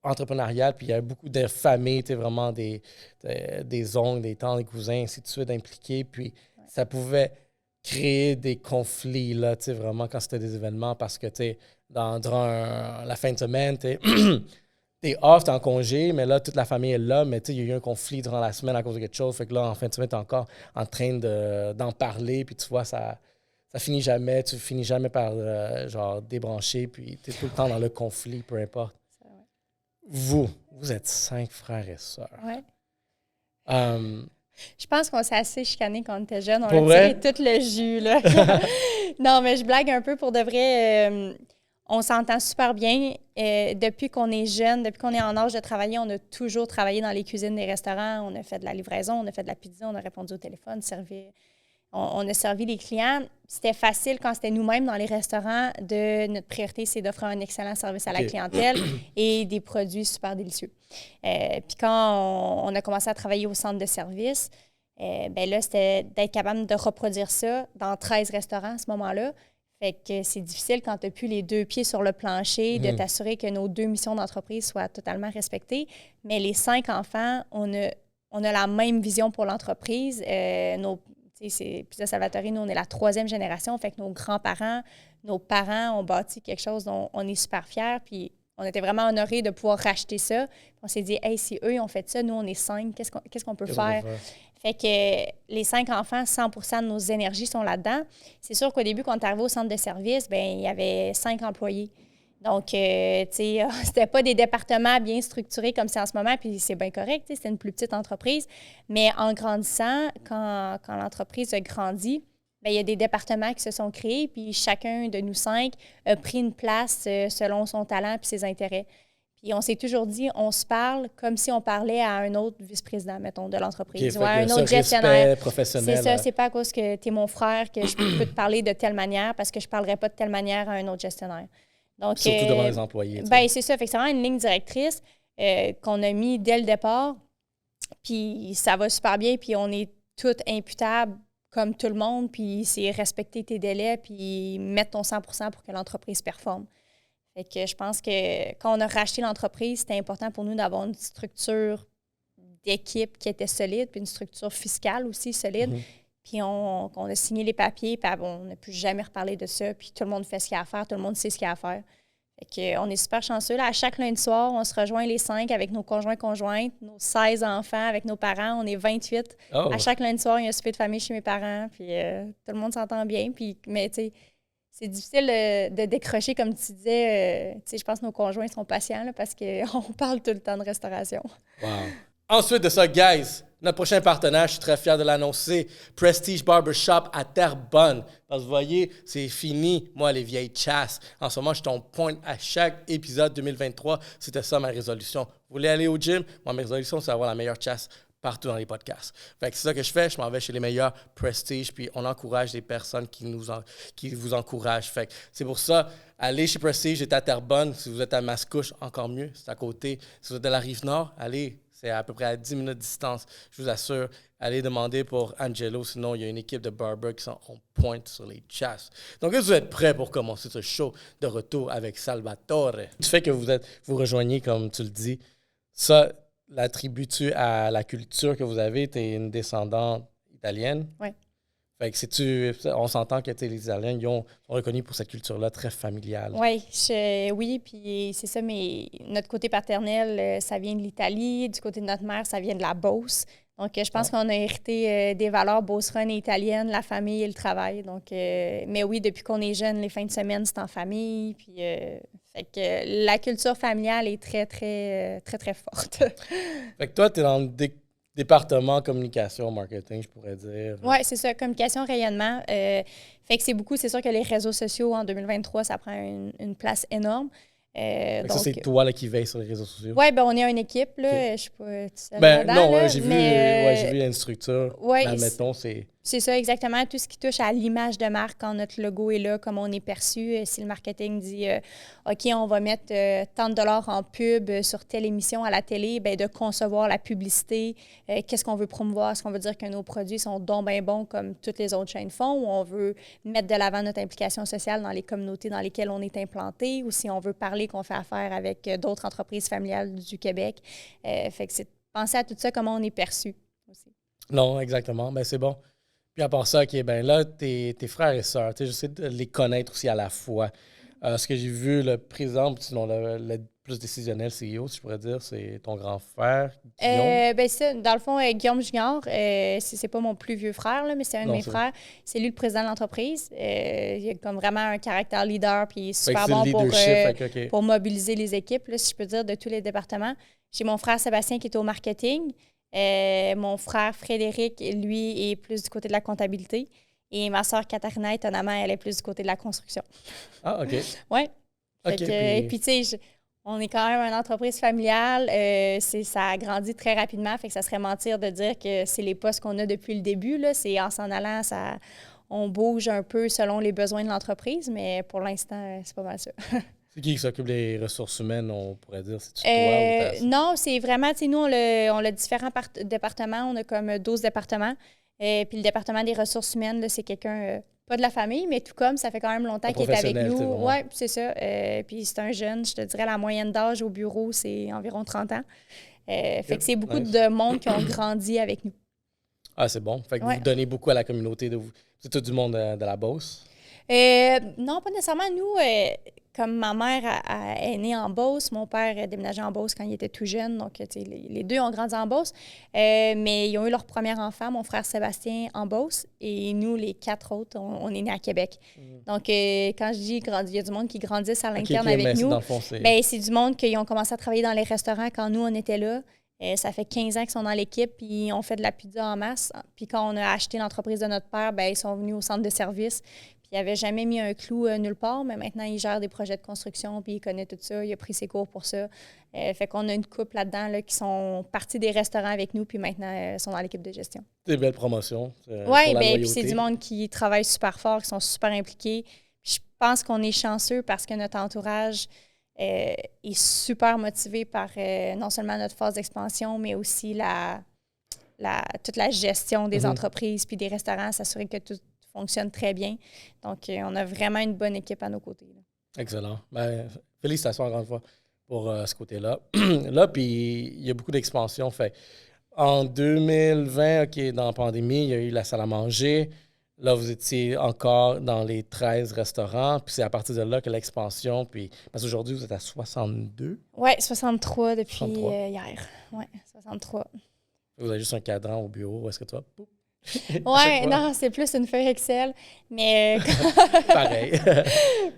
entrepreneuriales, puis il y a beaucoup de familles, vraiment des oncles, des tantes, des cousins, ainsi de suite, impliqués. Puis ça pouvait créer des conflits, là, vraiment, quand c'était des événements, parce que, durant la fin de semaine, t'es off, t'es en congé, mais là, toute la famille est là, mais il y a eu un conflit durant la semaine à cause de quelque chose. Fait que là, en fin de semaine, t'es encore en train d'en parler, puis tu vois, ça finit jamais. Tu finis jamais par, débrancher, puis t'es tout le temps dans le conflit, peu importe. Vous êtes 5 frères et sœurs. Oui. Je pense qu'on s'est assez chicanés quand on était jeunes. On a tiré tout le jus, là. Non, mais je blague un peu pour de vrai. On s'entend super bien. Depuis qu'on est jeune, depuis qu'on est en âge de travailler, on a toujours travaillé dans les cuisines des restaurants. On a fait de la livraison, on a fait de la pizza, on a répondu au téléphone, on a servi les clients. C'était facile quand c'était nous-mêmes dans les restaurants. Notre priorité, c'est d'offrir un excellent service à la clientèle et des produits super délicieux. Puis quand on a commencé à travailler au centre de service, là, c'était d'être capable de reproduire ça dans 13 restaurants à ce moment-là. Fait que c'est difficile quand tu n'as plus les 2 pieds sur le plancher de t'assurer que nos 2 missions d'entreprise soient totalement respectées. Mais les 5 enfants, on a la même vision pour l'entreprise. C'est Pizza Salvatore, nous, on est la 3e génération. Fait que nos grands-parents, nos parents ont bâti quelque chose dont on est super fiers. Puis on était vraiment honorés de pouvoir racheter ça. Puis on s'est dit, hey, si eux, ils ont fait ça, nous, on est 5, qu'est-ce qu'on peut faire? Fait que les 5 enfants, 100% de nos énergies sont là-dedans. C'est sûr qu'au début, quand on est arrivé au centre de service, il y avait 5 employés. Donc, c'était pas des départements bien structurés comme c'est en ce moment, puis c'est bien correct, c'était une plus petite entreprise. Mais en grandissant, quand l'entreprise a grandi, il y a des départements qui se sont créés, puis chacun de nous 5 a pris une place selon son talent puis ses intérêts. Puis on s'est toujours dit, on se parle comme si on parlait à un autre vice-président, mettons, de l'entreprise, ou à un autre gestionnaire. Professionnel. C'est ça, c'est pas à cause que tu es mon frère que je peux te parler de telle manière, parce que je parlerai pas de telle manière à un autre gestionnaire. Donc, surtout devant les employés. C'est ça. Fait que c'est vraiment une ligne directrice qu'on a mis dès le départ. Puis ça va super bien. Puis on est toutes imputables comme tout le monde. Puis c'est respecter tes délais puis mettre ton 100% pour que l'entreprise performe. Fait que je pense que quand on a racheté l'entreprise, c'était important pour nous d'avoir une structure d'équipe qui était solide, puis une structure fiscale aussi solide. Puis on a signé les papiers, puis on n'a plus jamais reparlé de ça. Puis tout le monde fait ce qu'il y a à faire, tout le monde sait ce qu'il y a à faire. On est super chanceux. Là, à chaque lundi soir, on se rejoint les 5 avec nos conjointes, nos 16 enfants avec nos parents. On est 28. Oh. À chaque lundi soir, il y a un souper de famille chez mes parents. Puis tout le monde s'entend bien. Puis, mais tu sais, c'est difficile de décrocher, comme tu disais. Je pense que nos conjoints sont patients là, parce qu'on parle tout le temps de restauration. Wow. Ensuite de ça, guys, notre prochain partenaire, je suis très fier de l'annoncer, Prestige Barbershop à Terrebonne. Parce que vous voyez, c'est fini, moi, les vieilles chasses. En ce moment, je tombe point à chaque épisode 2023. C'était ça ma résolution. Vous voulez aller au gym? Moi, ma résolution, c'est d'avoir la meilleure chasse partout dans les podcasts. Fait que c'est ça que je fais. Je m'en vais chez les meilleurs Prestige, puis on encourage des personnes qui vous encouragent. Fait que c'est pour ça, allez chez Prestige, j'étais à Terrebonne. Si vous êtes à Mascouche, encore mieux, c'est à côté. Si vous êtes de la Rive-Nord, allez. C'est à peu près à 10 minutes de distance. Je vous assure, allez demander pour Angelo. Sinon, il y a une équipe de barbers qui sont en pointe sur les chasses. Donc, est-ce que vous êtes prêts pour commencer ce show de retour avec Salvatore? Du fait que vous rejoignez, comme tu le dis, ça l'attribues-tu à la culture que vous avez? Tu es une descendante italienne? Oui. Fait que on s'entend que les Italiens sont reconnus pour cette culture-là très familiale. Oui, puis c'est ça, mais notre côté paternel, ça vient de l'Italie. Du côté de notre mère, ça vient de la Beauce. Donc, je pense qu'on a hérité des valeurs beauceronnes et italiennes, la famille et le travail. Donc, mais oui, depuis qu'on est jeune, les fins de semaine, c'est en famille. Puis, fait que la culture familiale est très, très, très, très forte. Fait que toi, tu es dans le département communication, marketing, je pourrais dire. Oui, c'est ça, communication, rayonnement. Fait que c'est sûr que les réseaux sociaux en 2023, ça prend une place énorme. Donc, ça, c'est toi là, qui veille sur les réseaux sociaux? Oui, ben on est une équipe, là. Okay. Je suis pas toute seule j'ai vu une structure. Ouais, admettons, c'est... C'est ça, exactement. Tout ce qui touche à l'image de marque, quand notre logo est là, comme on est perçu. Si le marketing dit OK, on va mettre tant de dollars en pub sur telle émission à la télé, bien, de concevoir la publicité, qu'est-ce qu'on veut promouvoir, est-ce qu'on veut dire que nos produits sont donc bien bons comme toutes les autres chaînes font, ou on veut mettre de l'avant notre implication sociale dans les communautés dans lesquelles on est implanté, ou si on veut parler qu'on fait affaire avec d'autres entreprises familiales du Québec. Fait que c'est penser à tout ça, comment on est perçu aussi. Non, exactement. Ben c'est bon. Puis à part ça, OK, ben là, tes frères et sœurs, j'essaie de les connaître aussi à la fois. Ce que j'ai vu, le président, sinon le plus décisionnel CEO, si je pourrais dire, c'est ton grand frère, Guillaume. Ben ça, dans le fond, Guillaume Junior, c'est pas mon plus vieux frère, là, mais c'est un de mes frères. C'est lui le président de l'entreprise. Il a comme vraiment un caractère leader, puis il est super bon pour mobiliser les équipes, là, si je peux dire, de tous les départements. J'ai mon frère Sébastien qui est au marketing. Mon frère Frédéric, lui, est plus du côté de la comptabilité. Et ma sœur Katharina, étonnamment, elle est plus du côté de la construction. Ah, OK. Oui. Et puis, tu sais, on est quand même une entreprise familiale. Ça a grandi très rapidement. Fait que ça serait mentir de dire que c'est les postes qu'on a depuis le début. Là. C'est en s'en allant, on bouge un peu selon les besoins de l'entreprise. Mais pour l'instant, c'est pas mal ça. C'est qui s'occupe des ressources humaines, on pourrait dire? C'est-tu toi ou non, c'est vraiment, tu sais, nous, on a différents départements. On a comme 12 départements. Puis le département des ressources humaines, là, c'est quelqu'un, pas de la famille, mais tout comme, ça fait quand même longtemps qu'il est avec nous. Oui, c'est ça. Puis c'est un jeune, je te dirais, la moyenne d'âge au bureau, c'est environ 30 ans. Fait que c'est beaucoup de monde qui ont grandi avec nous. Ah, c'est bon. Fait que vous donnez beaucoup à la communauté. C'est tout du monde de la Beauce? Non, pas nécessairement. Nous, comme ma mère est née en Beauce, mon père a déménagé en Beauce quand il était tout jeune. Donc, les deux ont grandi en Beauce. Mais ils ont eu leur premier enfant, mon frère Sébastien, en Beauce. Et nous, les 4 autres, on est nés à Québec. Donc, quand je dis il y a du monde qui grandissent à l'interne avec nous, c'est du monde qui ont commencé à travailler dans les restaurants quand nous, on était là. Ça fait 15 ans qu'ils sont dans l'équipe, puis on fait de la pizza en masse. Puis quand on a acheté l'entreprise de notre père, ils sont venus au centre de service. Puis il n'avait jamais mis un clou nulle part, mais maintenant, il gère des projets de construction, puis il connaît tout ça. Il a pris ses cours pour ça. Fait qu'on a une couple là-dedans là, qui sont partis des restaurants avec nous, puis maintenant, sont dans l'équipe de gestion. C'est une belle promotion. Oui, puis c'est du monde qui travaille super fort, qui sont super impliqués. Puis je pense qu'on est chanceux parce que notre entourage est super motivé par non seulement notre phase d'expansion, mais aussi toute la gestion des entreprises puis des restaurants, s'assurer que tout fonctionne très bien. Donc, on a vraiment une bonne équipe à nos côtés. Là. Excellent. Félicitations encore une fois pour ce côté-là. Là, puis il y a beaucoup d'expansion. Fait en 2020, OK, dans la pandémie, il y a eu la salle à manger. Là, vous étiez encore dans les 13 restaurants, puis c'est à partir de là que l'expansion, puis parce qu'aujourd'hui, vous êtes à 62? Oui, 63 depuis 63. Hier. Oui, 63. Vous avez juste un cadran au bureau, est-ce que toi? Oui, non, c'est plus une feuille Excel. Mais Pareil.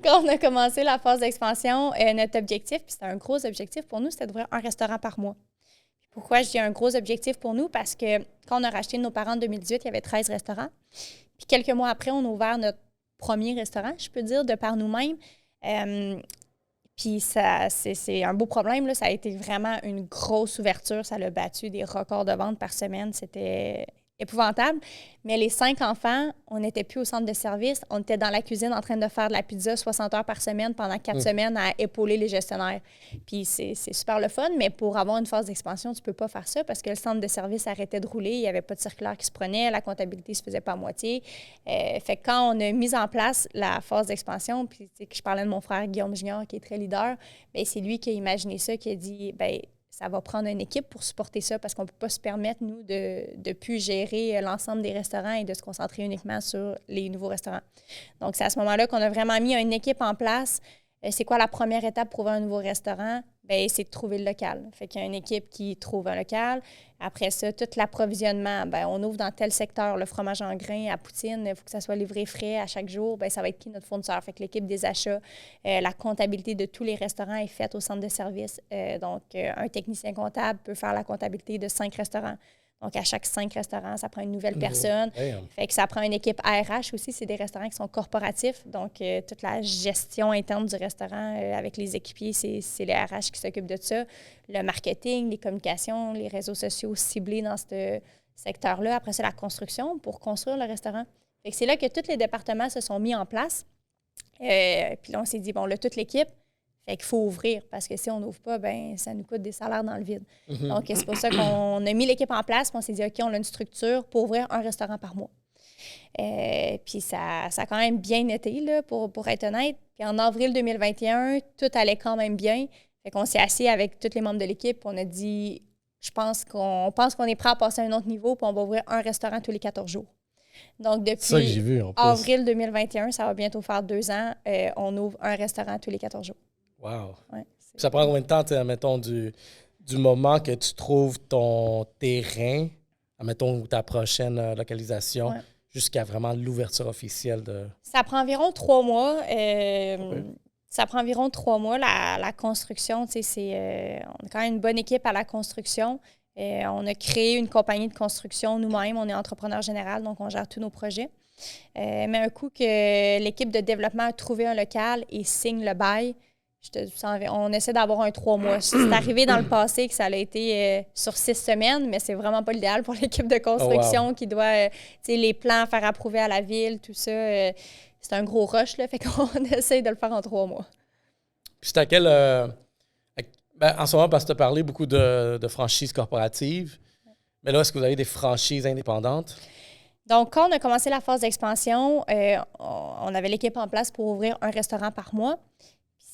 quand on a commencé la phase d'expansion, notre objectif, puis c'était un gros objectif pour nous, c'était d'ouvrir un restaurant par mois. Pourquoi je dis un gros objectif pour nous? Parce que quand on a racheté nos parents en 2018, il y avait 13 restaurants. Puis quelques mois après, on a ouvert notre premier restaurant, je peux dire, de par nous-mêmes. Puis ça, c'est un beau problème, là. Ça a été vraiment une grosse ouverture. Ça a battu des records de vente par semaine. C'était épouvantable. Mais les 5 enfants, on n'était plus au centre de service. On était dans la cuisine en train de faire de la pizza 60 heures par semaine pendant 4 semaines à épauler les gestionnaires. Puis c'est super le fun, mais pour avoir une phase d'expansion, tu ne peux pas faire ça parce que le centre de service arrêtait de rouler. Il n'y avait pas de circulaire qui se prenait. La comptabilité ne se faisait pas à moitié. Fait que quand on a mis en place la phase d'expansion, puis je parlais de mon frère Guillaume Junior qui est très leader, bien, c'est lui qui a imaginé ça, qui a dit bien, ça va prendre une équipe pour supporter ça parce qu'on ne peut pas se permettre, nous, de plus gérer l'ensemble des restaurants et de se concentrer uniquement sur les nouveaux restaurants. Donc, c'est à ce moment-là qu'on a vraiment mis une équipe en place. C'est quoi la première étape pour ouvrir un nouveau restaurant? Bien, c'est de trouver le local. Fait qu'il y a une équipe qui trouve un local. Après ça, tout l'approvisionnement, bien, on ouvre dans tel secteur, le fromage en grains à Poutine, il faut que ça soit livré frais à chaque jour. Bien, ça va être qui notre fournisseur? Fait que l'équipe des achats, la comptabilité de tous les restaurants est faite au centre de service. Donc, un technicien comptable peut faire la comptabilité de 5 restaurants. Donc, à chaque 5 restaurants, ça prend une nouvelle personne. Fait que ça prend une équipe RH aussi. C'est des restaurants qui sont corporatifs. Donc, toute la gestion interne du restaurant avec les équipiers, c'est les RH qui s'occupent de ça. Le marketing, les communications, les réseaux sociaux ciblés dans ce secteur-là. Après, c'est la construction pour construire le restaurant. Fait que c'est là que tous les départements se sont mis en place. Puis là, on s'est dit, bon, là, toute l'équipe, fait qu'il faut ouvrir, parce que si on n'ouvre pas, ben ça nous coûte des salaires dans le vide. Donc, c'est pour ça qu'on a mis l'équipe en place, puis on s'est dit, OK, on a une structure pour ouvrir un restaurant par mois. Puis ça a quand même bien été, là, pour être honnête. Puis en avril 2021, tout allait quand même bien. Fait qu'on s'est assis avec tous les membres de l'équipe, on a dit, pense qu'on est prêt à passer à un autre niveau, puis on va ouvrir un restaurant tous les 14 jours. Donc, depuis avril 2021, ça va bientôt faire 2 ans, on ouvre un restaurant tous les 14 jours. Wow. Ouais, ça prend combien de temps, mettons, du moment que tu trouves ton terrain, mettons, ta prochaine localisation, jusqu'à vraiment l'ouverture officielle de... Ça prend environ 3 mois. Ça prend environ 3 mois, la construction. Tu sais, on a quand même une bonne équipe à la construction. On a créé une compagnie de construction nous-mêmes. On est entrepreneur général, donc on gère tous nos projets. Mais un coup que l'équipe de développement a trouvé un local et signe le bail, on essaie d'avoir un 3 mois. C'est arrivé dans le passé que ça a été sur 6 semaines, mais c'est vraiment pas l'idéal pour l'équipe de construction qui doit, les plans faire approuver à la ville, tout ça. C'est un gros rush, là, fait qu'on essaie de le faire en 3 mois. Puis c'est à quel... en ce moment, parce que tu as parlé beaucoup de franchises corporatives, mais là, est-ce que vous avez des franchises indépendantes? Donc, quand on a commencé la phase d'expansion, on avait l'équipe en place pour ouvrir un restaurant par mois.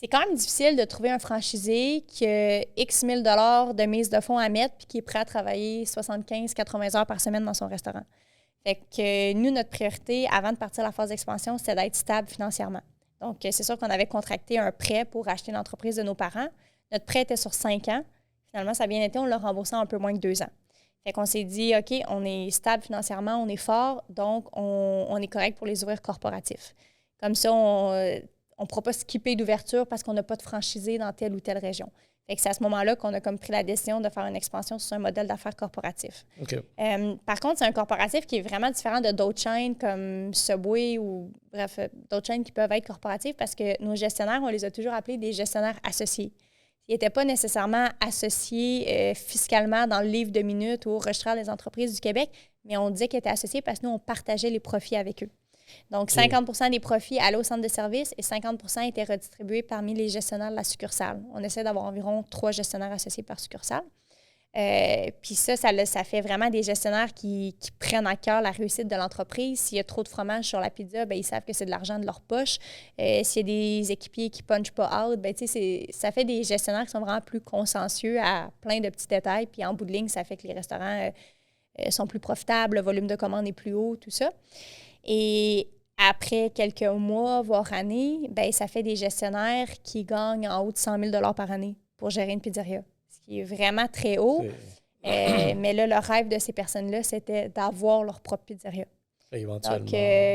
C'est quand même difficile de trouver un franchisé qui a X 1000 $ de mise de fonds à mettre puis qui est prêt à travailler 75-80 heures par semaine dans son restaurant. Fait que nous, notre priorité, avant de partir à la phase d'expansion, c'était d'être stable financièrement. Donc, c'est sûr qu'on avait contracté un prêt pour acheter l'entreprise de nos parents. Notre prêt était sur 5 ans. Finalement, ça a bien été. On l'a remboursé en un peu moins que 2 ans. Fait qu'on s'est dit, OK, on est stable financièrement, on est fort, donc on est correct pour les ouvrir corporatifs. Comme ça, on ne pourra pas skipper d'ouverture parce qu'on n'a pas de franchisé dans telle ou telle région. Fait que c'est à ce moment-là qu'on a comme pris la décision de faire une expansion sur un modèle d'affaires corporatif. Okay. Par contre, c'est un corporatif qui est vraiment différent de d'autres chaînes comme Subway ou, bref, d'autres chaînes qui peuvent être corporatives parce que nos gestionnaires, on les a toujours appelés des gestionnaires associés. Ils n'étaient pas nécessairement associés fiscalement dans le livre de minutes ou au registre des entreprises du Québec, mais on disait qu'ils étaient associés parce que nous, on partageait les profits avec eux. Donc, 50 % des profits allaient au centre de service et 50 % étaient redistribués parmi les gestionnaires de la succursale. On essaie d'avoir environ 3 gestionnaires associés par succursale. Puis ça fait vraiment des gestionnaires qui prennent à cœur la réussite de l'entreprise. S'il y a trop de fromage sur la pizza, bien, ils savent que c'est de l'argent de leur poche. S'il y a des équipiers qui ne punchent pas out, bien, ça fait des gestionnaires qui sont vraiment plus consciencieux à plein de petits détails. Puis en bout de ligne, ça fait que les restaurants sont plus profitables, le volume de commandes est plus haut, tout ça. Et après quelques mois, voire années, ben ça fait des gestionnaires qui gagnent en haut de 100 000 par année pour gérer une pizzeria, ce qui est vraiment très haut. Mais là, le rêve de ces personnes-là, c'était d'avoir leur propre pizzeria. Éventuellement. Donc,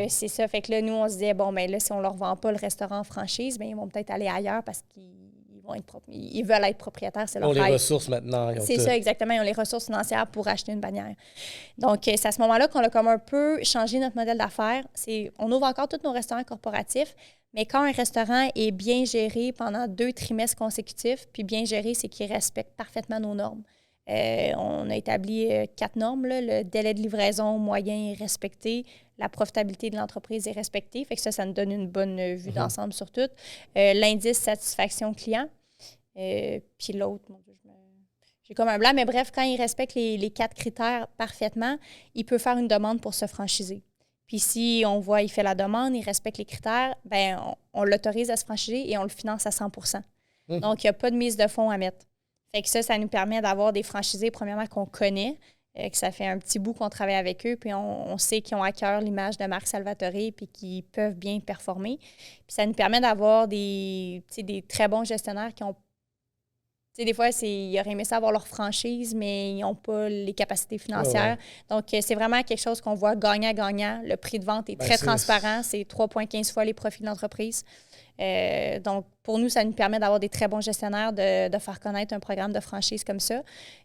c'est ça. Fait que là, nous, on se disait, bon, ben là, si on leur vend pas le restaurant en franchise, ben ils vont peut-être aller ailleurs parce qu'ils veulent être propriétaires, c'est leur rêve. Ils ont les ressources maintenant. C'est ça, exactement. Ils ont les ressources financières pour acheter une bannière. Donc, c'est à ce moment-là qu'on a comme un peu changé notre modèle d'affaires. On ouvre encore tous nos restaurants corporatifs, mais quand un restaurant est bien géré pendant 2 trimestres consécutifs, puis bien géré, c'est qu'il respecte parfaitement nos normes. On a établi 4 normes. Là. Le délai de livraison moyen est respecté. La profitabilité de l'entreprise est respectée. Fait que ça nous donne une bonne vue d'ensemble sur tout. L'indice satisfaction client. Puis l'autre, mon Dieu, j'ai comme un blanc. Mais bref, quand il respecte les 4 critères parfaitement, il peut faire une demande pour se franchiser. Puis si on voit qu'il fait la demande, il respecte les critères, ben on l'autorise à se franchiser et on le finance à 100 %. Donc, il n'y a pas de mise de fonds à mettre. Fait que ça nous permet d'avoir des franchisés, premièrement, qu'on connaît, que ça fait un petit bout qu'on travaille avec eux, puis on sait qu'ils ont à cœur l'image de Marc Salvatore, puis qu'ils peuvent bien performer. Puis ça nous permet d'avoir des très bons gestionnaires qui ont... des fois, ils auraient aimé ça avoir leur franchise, mais ils n'ont pas les capacités financières. Ouais. Donc, c'est vraiment quelque chose qu'on voit gagnant-gagnant. Le prix de vente est très transparent. C'est 3,15 fois les profits de l'entreprise. Donc, pour nous, ça nous permet d'avoir des très bons gestionnaires, de faire connaître un programme de franchise comme ça.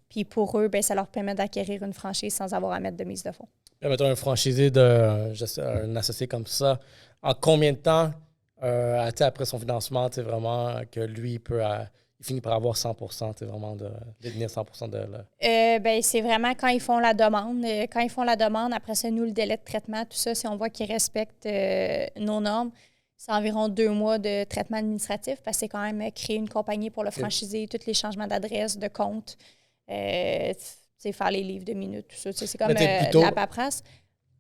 Puis pour eux, bien, ça leur permet d'acquérir une franchise sans avoir à mettre de mise de fonds. Mettons un franchisé un associé comme ça, en combien de temps, après son financement, vraiment, que lui, il finit par avoir 100 %, vraiment de détenir 100 % de... Bien, c'est vraiment quand ils font la demande. Quand ils font la demande, après ça, nous, le délai de traitement, tout ça, si on voit qu'ils respectent nos normes, c'est environ 2 mois de traitement administratif parce que c'est quand même créer une compagnie pour le franchiser, tous les changements d'adresse, de compte, faire les livres de minutes, tout ça. C'est comme de la paperasse.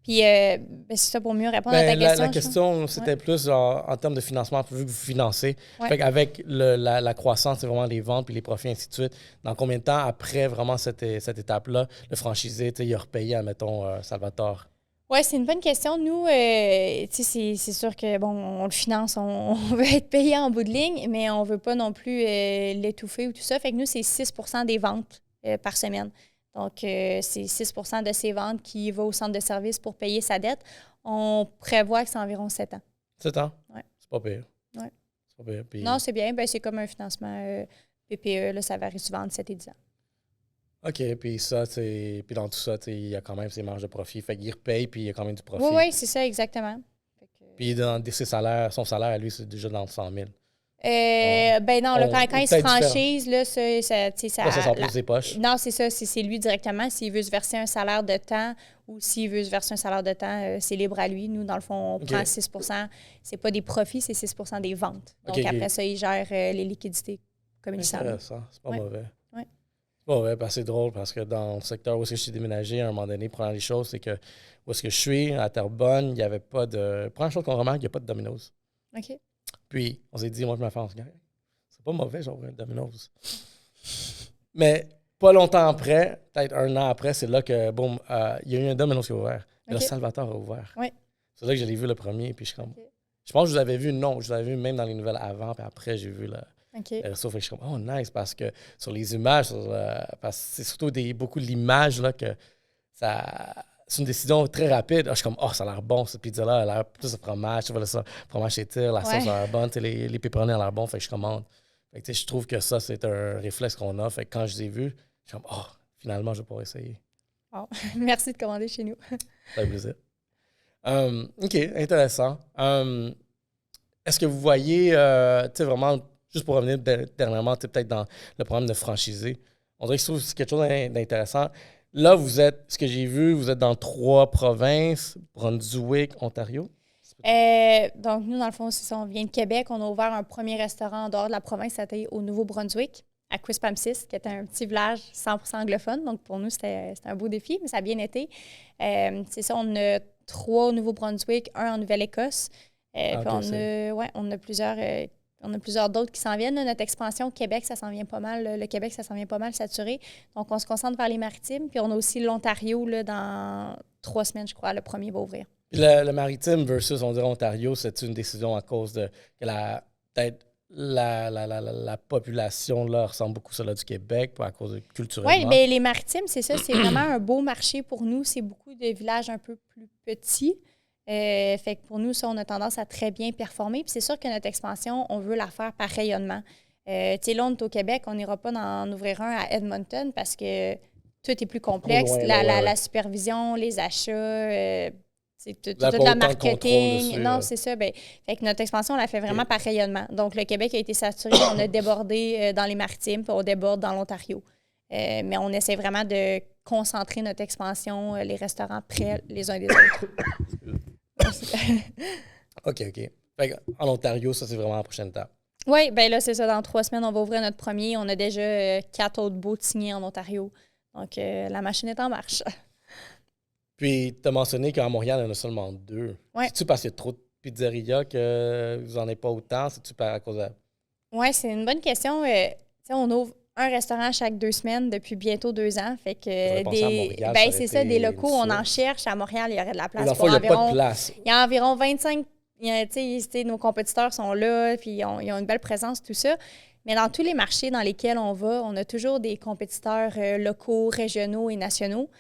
Puis, c'est ça pour mieux répondre à ta question. La question, c'était plus en termes de financement, vu que vous financez. Fait qu'avec la croissance, c'est vraiment les ventes puis les profits, ainsi de suite. Dans combien de temps après vraiment cette étape-là, le franchisé, il a repayé, admettons, Salvatore? Oui, c'est une bonne question. Nous, c'est sûr que, bon, on le finance, on veut être payé en bout de ligne, mais on ne veut pas non plus l'étouffer ou tout ça. Fait que nous, c'est 6 % des ventes par semaine. Donc, c'est 6 % de ses ventes qui va au centre de service pour payer sa dette. On prévoit que c'est environ 7 ans. 7 ans? Oui. C'est pas pire. Oui. C'est pas pire. Puis... Non, c'est bien. Ben, c'est comme un financement PPE. Là, ça varie souvent entre 7 et 10 ans. OK, puis dans tout ça, il y a quand même ses marges de profit. Fait qu'il repaye, puis il y a quand même du profit. Oui, c'est ça, exactement. Puis dans son salaire à lui, c'est déjà dans le 100 000. Ben non, quand il se franchise, là, ça sort plus ses poches. Non, c'est ça, c'est lui directement. S'il veut se verser un salaire de temps ou s'il veut se verser un salaire de temps, c'est libre à lui. Nous, dans le fond, on prend 6 %. C'est pas des profits, c'est 6 % des ventes. Donc après ça, il gère les liquidités comme il semble. C'est pas mauvais. Oui. Bon, ouais, c'est drôle parce que dans le secteur où est-ce que je suis déménagé, à un moment donné, première des choses, c'est que où est-ce que je suis, à Terrebonne, il n'y avait pas de... Première chose qu'on remarque, il n'y a pas de Domino's. OK. Puis, on s'est dit, moi, je me fais c'est pas mauvais, genre, un Domino's. Mais pas longtemps après, peut-être 1 an après, c'est là que, boum, il y a eu un Domino's qui a ouvert. Okay. Le Salvatore a ouvert. Oui. C'est là que je l'ai vu le premier, puis je suis comme... Okay. Je pense que je vous avais vu, non, je vous avais vu même dans les nouvelles avant, puis après, j'ai vu le... Okay. Sauf que je suis comme, oh, nice, parce que sur les images, parce que c'est surtout beaucoup de l'image, là, que ça... C'est une décision très rapide. Je suis comme, oh, ça a l'air bon, cette pizza-là, elle a l'air plus de fromage. Tu vois, le fromage étire, la sauce a l'air bonne, les pepperoni ont l'air bon, fait que je commande. Fait que, je trouve que ça, c'est un réflexe qu'on a. Fait que quand je les ai vus, je suis comme, oh, finalement, je vais pouvoir essayer. Oh, merci de commander chez nous. Ça fait plaisir. OK, intéressant. Est-ce que vous voyez, tu sais, vraiment, juste pour revenir dernièrement, peut-être dans le programme de franchisé, on dirait que je trouve que c'est quelque chose d'intéressant. Là, vous êtes, ce que j'ai vu, vous êtes dans 3 provinces, Brunswick, Ontario. Donc, nous, dans le fond, c'est ça, on vient de Québec. On a ouvert un premier restaurant en dehors de la province, c'était au Nouveau-Brunswick, à Quispamsis, qui était un petit village 100% anglophone. Donc, pour nous, c'était un beau défi, mais ça a bien été. C'est ça, on a 3 au Nouveau-Brunswick, 1 en Nouvelle-Écosse. Puis on a plusieurs d'autres qui s'en viennent. Là, notre expansion au Québec, ça s'en vient pas mal. Le Québec, ça s'en vient pas mal saturé. Donc, on se concentre vers les maritimes. Puis, on a aussi l'Ontario, là, dans 3 semaines, je crois. Le premier va ouvrir. Le maritime versus, on dirait, Ontario, c'est une décision à cause de que peut-être la population là ressemble beaucoup à celle du Québec, à cause de culturellement. Oui, bien, les maritimes, c'est ça, c'est vraiment un beau marché pour nous. C'est beaucoup de villages un peu plus petits. Fait que pour nous, ça, on a tendance à très bien performer. Puis c'est sûr que notre expansion, on veut la faire par rayonnement. Tu sais, là, on est au Québec, on n'ira pas en ouvrir un à Edmonton parce que tout est plus complexe. Loin, La supervision, les achats, tout Vous avez le pas autant de marketing. contrôle dessus, Non, c'est ça. Ben, fait que notre expansion, on l'a fait vraiment par rayonnement. Donc, le Québec a été saturé. On a débordé dans les maritimes, puis on déborde dans l'Ontario. Mais on essaie vraiment de concentrer notre expansion, les restaurants près les uns des autres. OK. Fait en Ontario, ça, c'est vraiment la prochaine étape. Oui, bien là, c'est ça. Dans 3 semaines, on va ouvrir notre premier. On a déjà 4 autres baux signés en Ontario. Donc, la machine est en marche. Puis, tu as mentionné qu'à Montréal, il y en a seulement 2. Ouais. C'est-tu parce qu'il y a trop de pizzerias que vous n'en avez pas autant? C'est-tu à cause de... Oui, c'est une bonne question. On ouvre un restaurant chaque 2 semaines depuis bientôt 2 ans. Fait que c'est ça, des locaux, on en cherche. À Montréal, il y aurait de la place pour environ... Il n'y a pas de place. Il y a environ 25... nos compétiteurs sont là, puis ils ont une belle présence, tout ça. Mais dans tous les marchés dans lesquels on va, on a toujours des compétiteurs locaux, régionaux et nationaux.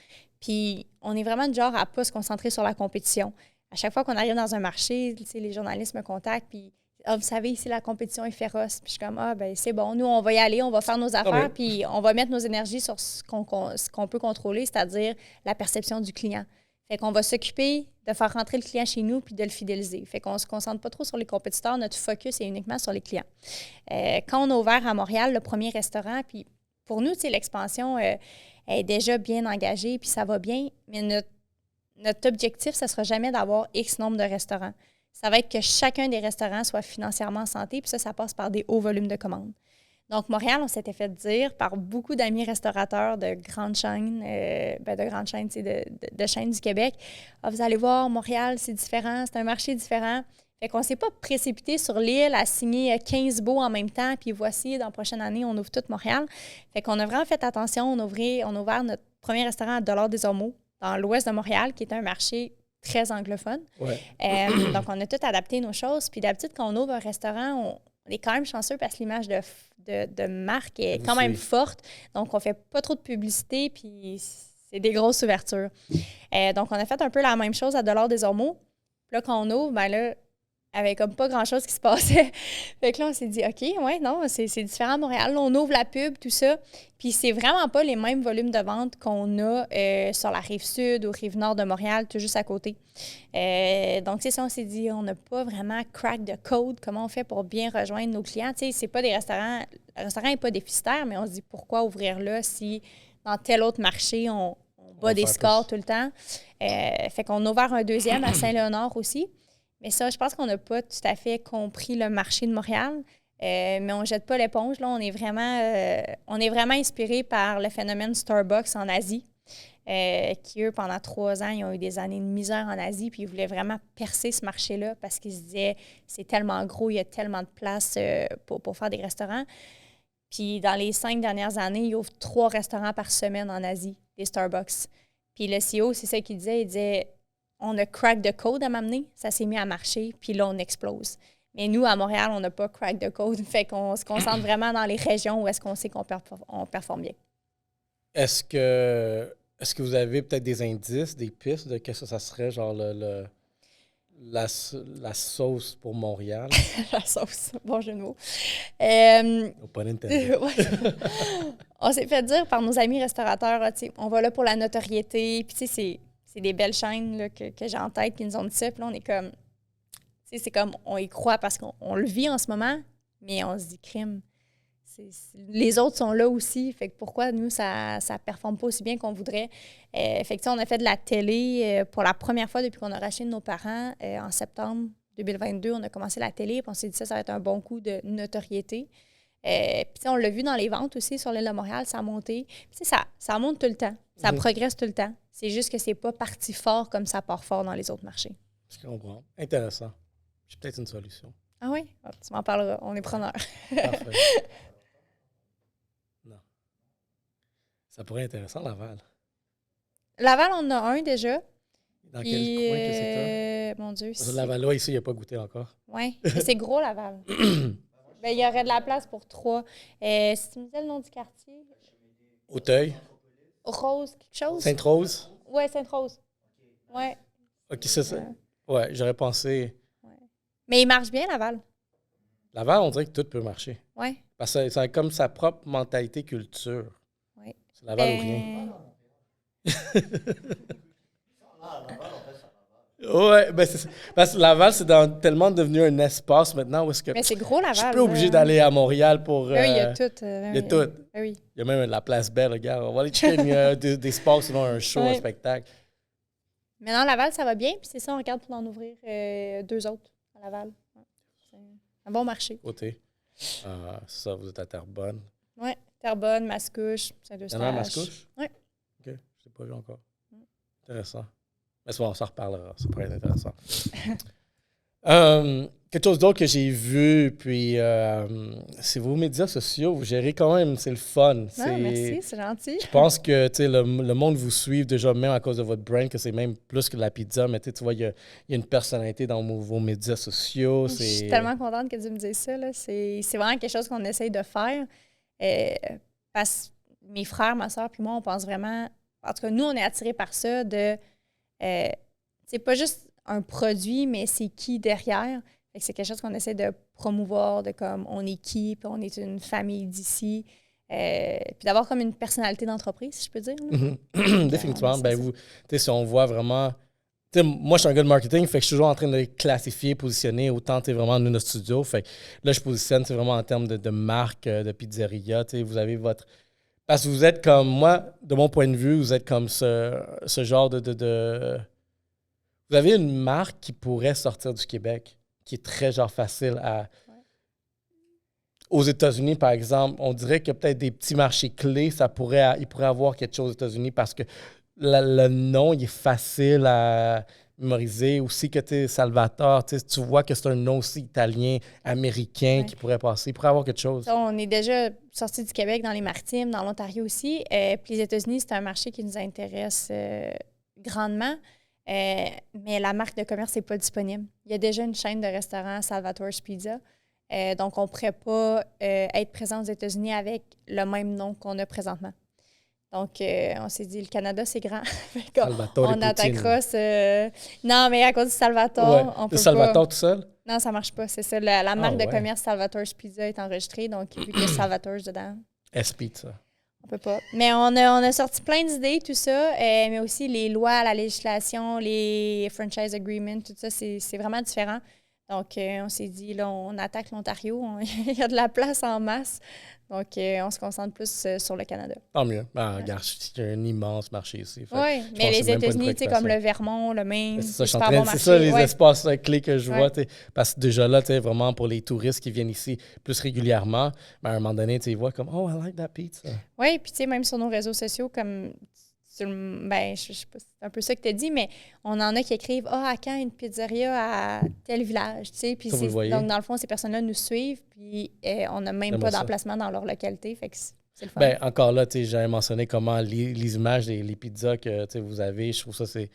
Puis on est vraiment du genre à ne pas se concentrer sur la compétition. À chaque fois qu'on arrive dans un marché, les journalistes me contactent, puis vous savez, ici, la compétition est féroce. Puis je suis comme, ben c'est bon, nous, on va y aller, on va faire nos affaires, puis on va mettre nos énergies sur ce qu'on peut contrôler, c'est-à-dire la perception du client. Fait qu'on va s'occuper de faire rentrer le client chez nous puis de le fidéliser. Fait qu'on ne se concentre pas trop sur les compétiteurs. Notre focus est uniquement sur les clients. Quand on a ouvert à Montréal le premier restaurant, puis pour nous, l'expansion est déjà bien engagée puis ça va bien, mais notre objectif, ce ne sera jamais d'avoir X nombre de restaurants. Ça va être que chacun des restaurants soit financièrement en santé, puis ça passe par des hauts volumes de commandes. Donc, Montréal, on s'était fait dire par beaucoup d'amis restaurateurs de grandes chaînes, de chaînes du Québec, vous allez voir, Montréal, c'est différent, c'est un marché différent. Fait qu'on ne s'est pas précipité sur l'île à signer 15 baux en même temps, puis voici, dans la prochaine année, on ouvre tout Montréal. Fait qu'on a vraiment fait attention, on a ouvert notre premier restaurant à Dollars des Ormeaux, dans l'ouest de Montréal, qui est un marché très anglophone. Ouais. Donc, on a tout adapté nos choses. Puis d'habitude, quand on ouvre un restaurant, on est quand même chanceux parce que l'image de marque est quand même forte. Donc, on ne fait pas trop de publicité, puis c'est des grosses ouvertures. Donc, on a fait un peu la même chose à Dollars des Ormeaux. Puis là, quand on ouvre, ben là, il n'y avait comme pas grand-chose qui se passait. Fait que là, on s'est dit, OK, ouais, non, c'est différent à Montréal. Là, on ouvre la pub, tout ça. Puis c'est vraiment pas les mêmes volumes de vente qu'on a sur la Rive-Sud ou Rive-Nord de Montréal, tout juste à côté. Donc, c'est ça, on s'est dit, on n'a pas vraiment crack de code. Comment on fait pour bien rejoindre nos clients? Tu sais, c'est pas des restaurants... Le restaurant n'est pas déficitaire, mais on se dit, pourquoi ouvrir là si dans tel autre marché, on bat des scores tout le temps? Fait qu'on a ouvert un deuxième à Saint-Léonard aussi. Mais ça, je pense qu'on n'a pas tout à fait compris le marché de Montréal, mais on ne jette pas l'éponge. Là, on est vraiment inspiré par le phénomène Starbucks en Asie, qui, eux, pendant 3 ans, ils ont eu des années de misère en Asie, puis ils voulaient vraiment percer ce marché-là parce qu'ils se disaient c'est tellement gros, il y a tellement de place pour faire des restaurants. Puis dans les 5 dernières années, ils ouvrent 3 restaurants par semaine en Asie, des Starbucks. Puis le CEO, c'est ça qu'il disait, il disait on a crack de code à m'amener, ça s'est mis à marcher, puis là, on explose. Mais nous, à Montréal, on n'a pas crack de code, fait qu'on se concentre vraiment dans les régions où est-ce qu'on sait qu'on performe bien. Est-ce que vous avez peut-être des indices, des pistes de qu'est-ce que ça serait, genre la sauce pour Montréal? La sauce, bon jeu de mots. Pas d'intérêt. On s'est fait dire par nos amis restaurateurs, on va là pour la notoriété, puis tu sais, c'est des belles chaînes là, que j'ai en tête qui nous ont dit ça. Puis là, on est comme... C'est comme, on y croit parce qu'on le vit en ce moment, mais on se dit, crime, les autres sont là aussi. Fait que pourquoi, nous, ça performe pas aussi bien qu'on voudrait? Fait que on a fait de la télé pour la première fois depuis qu'on a racheté de nos parents. En septembre 2022, on a commencé la télé. Puis on s'est dit, ça va être un bon coup de notoriété. Puis on l'a vu dans les ventes aussi sur l'île de Montréal, ça a monté. Puis ça monte tout le temps. Ça progresse tout le temps. C'est juste que c'est pas parti fort comme ça part fort dans les autres marchés. Je comprends. Intéressant. J'ai peut-être une solution. Ah oui? Tu m'en parleras. On est preneurs. Parfait. Non. Ça pourrait être intéressant, Laval. Laval, on en a un déjà. Dans quel coin que c'est Mon Dieu. ça? Laval, ici, il n'y a pas goûté encore. Oui, c'est gros, Laval. Ben, il y aurait de la place pour 3. Si tu me disais le nom du quartier? Auteuil. Rose, quelque chose? Sainte-Rose. Oui, Sainte-Rose. Oui. OK, c'est ça. Ouais, j'aurais pensé... Ouais. Mais il marche bien, Laval. Laval, on dirait que tout peut marcher. Oui. Parce que ça a comme sa propre mentalité culture. Oui. C'est Laval ou rien. Ouais, ben c'est ça. Parce que Laval, c'est tellement devenu un espace maintenant où est-ce que... Mais c'est gros, Laval. Je suis pas obligé d'aller à Montréal pour... Oui, il y a tout. il y a tout. Oui. Il y a même la place Belle, regarde. On va aller checker des spots, sinon un show, un spectacle. Maintenant, Laval, ça va bien. Puis c'est ça, on regarde pour en ouvrir 2 autres à Laval. Ouais. C'est un bon marché. Côté. Ça, vous êtes à Terrebonne. Oui. Terrebonne, Mascouche, Saint-Eustache. Il y en a à Mascouche? Oui. OK. Je l'ai pas vu encore. Intéressant. Mais c'est bon, on s'en reparlera. Ça pourrait être intéressant. Quelque chose d'autre que j'ai vu, puis c'est vos médias sociaux. Vous gérez quand même, c'est le fun. Merci, c'est gentil. Je pense que le monde vous suit déjà, même à cause de votre brand, que c'est même plus que la pizza. Mais tu vois, il y a une personnalité dans vos médias sociaux. Je suis tellement contente que tu me dises ça. Là. C'est vraiment quelque chose qu'on essaye de faire. Parce que mes frères, ma soeur, puis moi, on pense vraiment. En tout cas, nous, on est attirés par ça de. C'est pas juste un produit, mais c'est qui derrière. Fait que c'est quelque chose qu'on essaie de promouvoir, de comme on est qui, puis on est une famille d'ici. Puis d'avoir comme une personnalité d'entreprise, si je peux dire. Définitivement. Ben vous, si on voit vraiment. Moi, je suis un gars de marketing, fait que je suis toujours en train de les classifier, positionner, autant vraiment nous, notre studio. Fait que là, je positionne vraiment en termes de marque, de pizzeria. Vous avez votre. Parce que vous êtes comme, moi, de mon point de vue, vous êtes comme ce genre de... Vous avez une marque qui pourrait sortir du Québec, qui est très genre facile à... Ouais. Aux États-Unis, par exemple, on dirait que peut-être des petits marchés clés, il pourrait avoir quelque chose aux États-Unis parce que le nom, il est facile à mémoriser. Aussi que tu es Salvatore, tu vois que c'est un nom aussi italien, américain qui pourrait passer. Il pourrait avoir quelque chose. On est déjà sorti du Québec dans les Maritimes, dans l'Ontario aussi. Puis les États-Unis, c'est un marché qui nous intéresse grandement. Mais la marque de commerce n'est pas disponible. Il y a déjà une chaîne de restaurants, Salvatore's Pizza. Donc, on ne pourrait pas être présent aux États-Unis avec le même nom qu'on a présentement. Donc, on s'est dit, le Canada, c'est grand. On attaquera Non, mais à cause du Salvatore, on peut pas... Salvatore tout seul? Non, ça marche pas. C'est ça. La marque de commerce Salvatore's Pizza est enregistrée. Donc, vu qu'il y a Salvatore's dedans... S-Pizza. On peut pas. Mais on a sorti plein d'idées, tout ça. Mais aussi les lois, la législation, les franchise agreements, tout ça, c'est vraiment différent. Donc, on s'est dit, là, on attaque l'Ontario. Il y a de la place en masse. Donc, on se concentre plus sur le Canada. Tant mieux. Regarde, c'est un immense marché ici. Oui, mais les États-Unis, tu sais, comme le Vermont, le Maine, c'est ça les espaces clés que je vois. Parce que déjà là, vraiment pour les touristes qui viennent ici plus régulièrement, à un moment donné, tu vois comme « Oh, I like that pizza ». Oui, puis tu sais, même sur nos réseaux sociaux, comme... je sais pas si c'est un peu ça que tu as dit, mais on en a qui écrivent « Ah, à quand une pizzeria à tel village? » Puis donc, dans le fond, ces personnes-là nous suivent, puis on n'a même pas d'emplacement dans leur localité. Fait que c'est le fun. Ben, encore là, j'avais mentionné comment les images des les pizzas que vous avez, je trouve ça, c'est...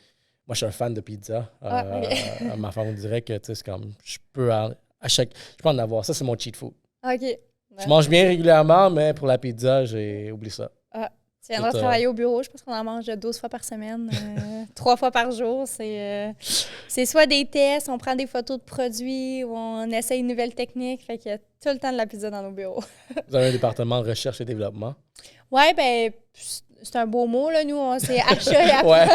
Moi, je suis un fan de pizza. Ma femme me dirait que c'est comme... Je peux en avoir. Ça, c'est mon cheat food. OK. Ouais. Je mange bien régulièrement, mais pour la pizza, j'ai oublié ça. Tu viendras travailler au bureau, je pense qu'on en mange 12 fois par semaine, 3 fois par jour. C'est soit des tests, on prend des photos de produits, ou on essaye une nouvelle technique. Fait qu'il y a tout le temps de la pizza dans nos bureaux. Vous avez un département de recherche et développement? Oui, ben c'est un beau mot, là. Nous, c'est achat et après.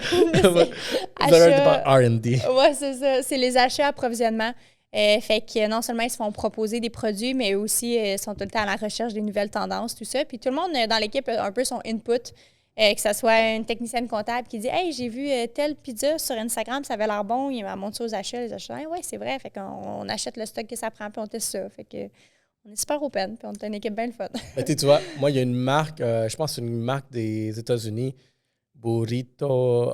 Vous avez un département R&D. Oui, c'est ça. C'est les achats approvisionnement. Fait que non seulement ils se font proposer des produits, mais aussi sont tout le temps à la recherche des nouvelles tendances, tout ça. Puis tout le monde dans l'équipe a un peu son input, que ce soit une technicienne comptable qui dit « Hey, j'ai vu telle pizza sur Instagram, ça avait l'air bon. » Il m'a montré aux achats. Les achats, « Oui, c'est vrai. » Fait qu'on achète le stock que ça prend, puis on teste ça. Fait que on est super open, puis on est une équipe bien le fun. Tu vois, moi, il y a une marque, je pense que c'est une marque des États-Unis, Burrito...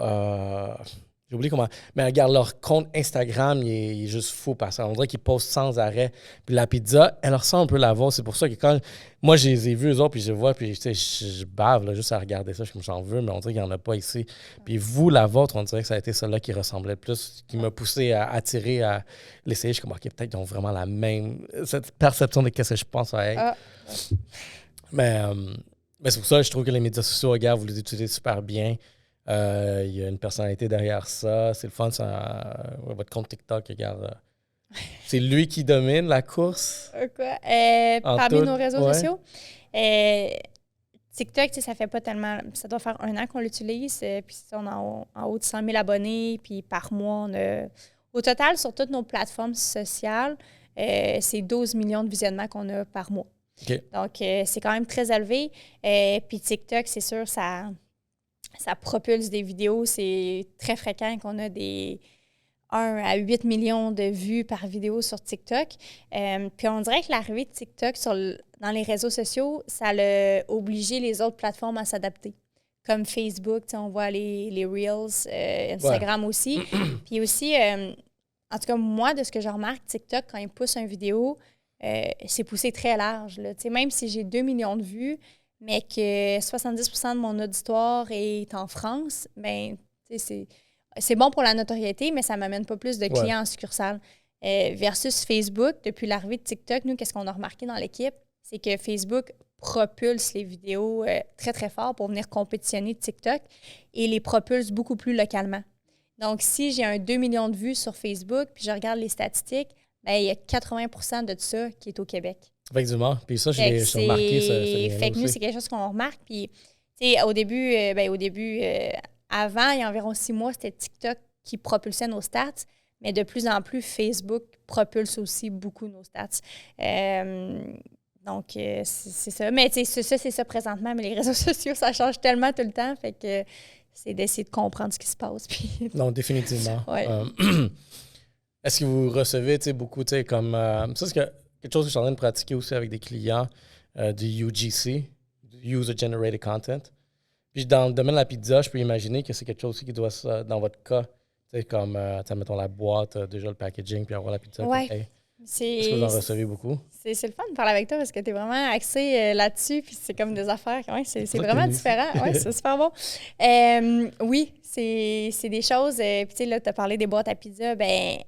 J'ai oublié comment. Mais regarde, leur compte Instagram, il est juste fou parce qu'on dirait qu'ils postent sans arrêt. Puis la pizza, elle ressemble un peu à la vôtre. C'est pour ça que quand moi, je les ai vus, eux autres, puis je les vois, puis je bave là, juste à regarder ça. Je suis comme j'en veux, mais on dirait qu'il n'y en a pas ici. Puis vous, la vôtre, on dirait que ça a été celle-là qui ressemblait le plus, qui m'a poussé à attirer à l'essayer. Je suis comme, OK, peut-être qu'ils ont vraiment la même cette perception de ce que je pense à être. Mais c'est pour ça que je trouve que les médias sociaux, regarde, vous les utilisez super bien. Il y a une personnalité derrière ça. C'est le fun, votre compte TikTok, regarde. C'est lui qui domine la course. Quoi? Parmi nos réseaux sociaux? TikTok, ça fait pas tellement... Ça doit faire 1 an qu'on l'utilise. Puis on a en haut de 100 000 abonnés. Puis par mois, on a... Au total, sur toutes nos plateformes sociales, c'est 12 millions de visionnements qu'on a par mois. Okay. Donc, c'est quand même très élevé. Puis TikTok, c'est sûr, ça propulse des vidéos. C'est très fréquent qu'on a des 1 à 8 millions de vues par vidéo sur TikTok. Puis on dirait que l'arrivée de TikTok dans les réseaux sociaux, ça a obligé les autres plateformes à s'adapter. Comme Facebook, on voit les Reels, Instagram aussi. Puis aussi, en tout cas, moi, de ce que je remarque, TikTok, quand il pousse une vidéo, c'est poussé très large. Là. Même si j'ai 2 millions de vues, mais que 70% de mon auditoire est en France, ben, c'est bon pour la notoriété, mais ça ne m'amène pas plus de clients en succursale. Versus Facebook, depuis l'arrivée de TikTok, nous, qu'est-ce qu'on a remarqué dans l'équipe? C'est que Facebook propulse les vidéos très, très fort pour venir compétitionner TikTok et les propulse beaucoup plus localement. Donc, si j'ai un 2 millions de vues sur Facebook, puis je regarde les statistiques, ben, il y a 80% de ça qui est au Québec. Effectivement. Puis ça, j'ai remarqué ça. Fait que nous, c'est quelque chose qu'on remarque. Puis, tu sais, au début, avant, il y a environ 6 mois, c'était TikTok qui propulsait nos stats. Mais de plus en plus, Facebook propulse aussi beaucoup nos stats. Donc, c'est ça. Mais tu sais, c'est ça présentement. Mais les réseaux sociaux, ça change tellement tout le temps. Fait que c'est d'essayer de comprendre ce qui se passe. Puis... Non, définitivement. Ouais. Est-ce que vous recevez beaucoup, comme... ça, c'est quelque chose que je suis en train de pratiquer aussi avec des clients du UGC, du User Generated Content. Puis dans le domaine de la pizza, je peux imaginer que c'est quelque chose aussi qui doit, dans votre cas, comme, mettons la boîte, déjà le packaging, puis avoir la pizza. Oui. Est-ce que vous en recevez beaucoup? C'est le fun de parler avec toi parce que tu es vraiment axé là-dessus, puis c'est comme des affaires. Ouais, c'est vraiment différent. Oui, c'est super bon. Oui, c'est des choses. Puis tu sais, là, tu as parlé des boîtes à pizza. Ben, tu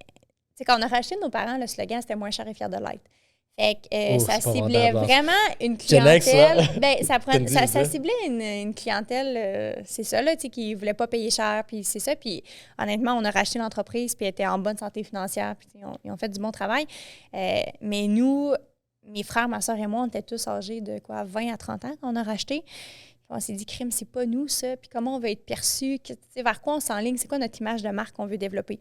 sais, quand on a racheté de nos parents, le slogan, c'était moins cher et fier de l'être. Fait que ça ciblait vraiment une clientèle. Ça ciblait une clientèle, c'est ça, là, qui ne voulait pas payer cher. Puis c'est ça. Puis honnêtement, on a racheté l'entreprise, puis elle était en bonne santé financière. Puis ils ont fait du bon travail. Mais nous, mes frères, ma soeur et moi, on était tous âgés de 20 à 30 ans quand on a racheté. Puis on s'est dit, crime, c'est pas nous, ça. Puis comment on veut être perçu? Vers quoi on s'enligne? C'est quoi notre image de marque qu'on veut développer?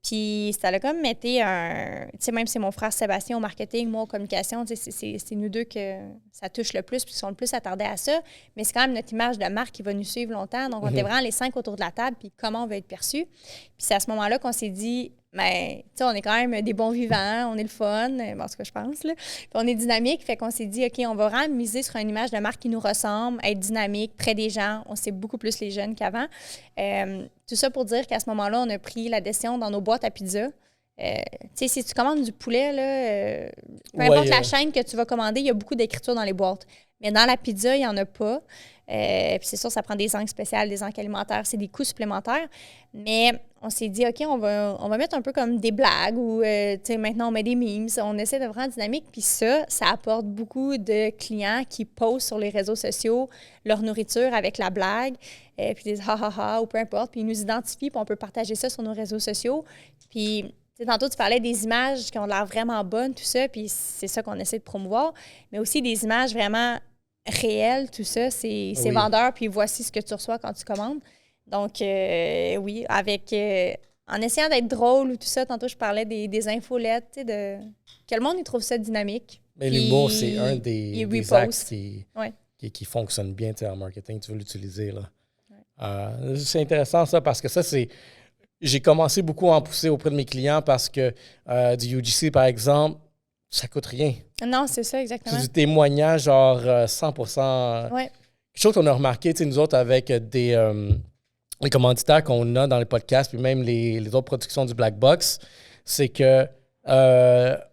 Puis ça a comme été un... Tu sais, même c'est mon frère Sébastien au marketing, moi aux communications, c'est nous deux que ça touche le plus puis qui sont le plus attardés à ça. Mais c'est quand même notre image de marque qui va nous suivre longtemps. Donc, on était vraiment les 5 autour de la table puis comment on veut être perçu. Puis c'est à ce moment-là qu'on s'est dit, mais tu sais, on est quand même des bons vivants, on est le fun, bon, ce que je pense, là. Puis on est dynamique, fait qu'on s'est dit, OK, on va vraiment miser sur une image de marque qui nous ressemble, être dynamique, près des gens. On sait beaucoup plus les jeunes qu'avant. Tout ça pour dire qu'à ce moment-là, on a pris la décision dans nos boîtes à pizza. Tu sais, si tu commandes du poulet, là, peu importe la chaîne que tu vas commander, il y a beaucoup d'écriture dans les boîtes. Mais dans la pizza, il n'y en a pas. Puis c'est sûr, ça prend des encres spéciales, des encres alimentaires, c'est des coûts supplémentaires. Mais on s'est dit, OK, on va mettre un peu comme des blagues ou, tu sais, maintenant, on met des memes. On essaie de vraiment dynamique. Puis ça apporte beaucoup de clients qui postent sur les réseaux sociaux leur nourriture avec la blague, puis des ha-ha-ha ou peu importe. Puis ils nous identifient, puis on peut partager ça sur nos réseaux sociaux. Puis... Tantôt, tu parlais des images qui ont l'air vraiment bonnes, tout ça, puis c'est ça qu'on essaie de promouvoir. Mais aussi des images vraiment réelles, tout ça, c'est vendeur, puis voici ce que tu reçois quand tu commandes. Donc, oui, avec... en essayant d'être drôle ou tout ça, tantôt, je parlais des infolettes, tu sais, que le monde, il trouve ça dynamique. Mais l'humour, c'est un des axes qui fonctionne bien, tu sais, en marketing, tu veux l'utiliser, là. Ouais. C'est intéressant, ça, parce que ça, c'est... J'ai commencé beaucoup à en pousser auprès de mes clients parce que du UGC, par exemple, ça coûte rien. Non, c'est ça, exactement. C'est du témoignage, genre 100%. Ouais. Quelque chose qu'on a remarqué, tu sais, nous autres, avec des les commanditaires qu'on a dans les podcasts, puis même les autres productions du Black Box, c'est que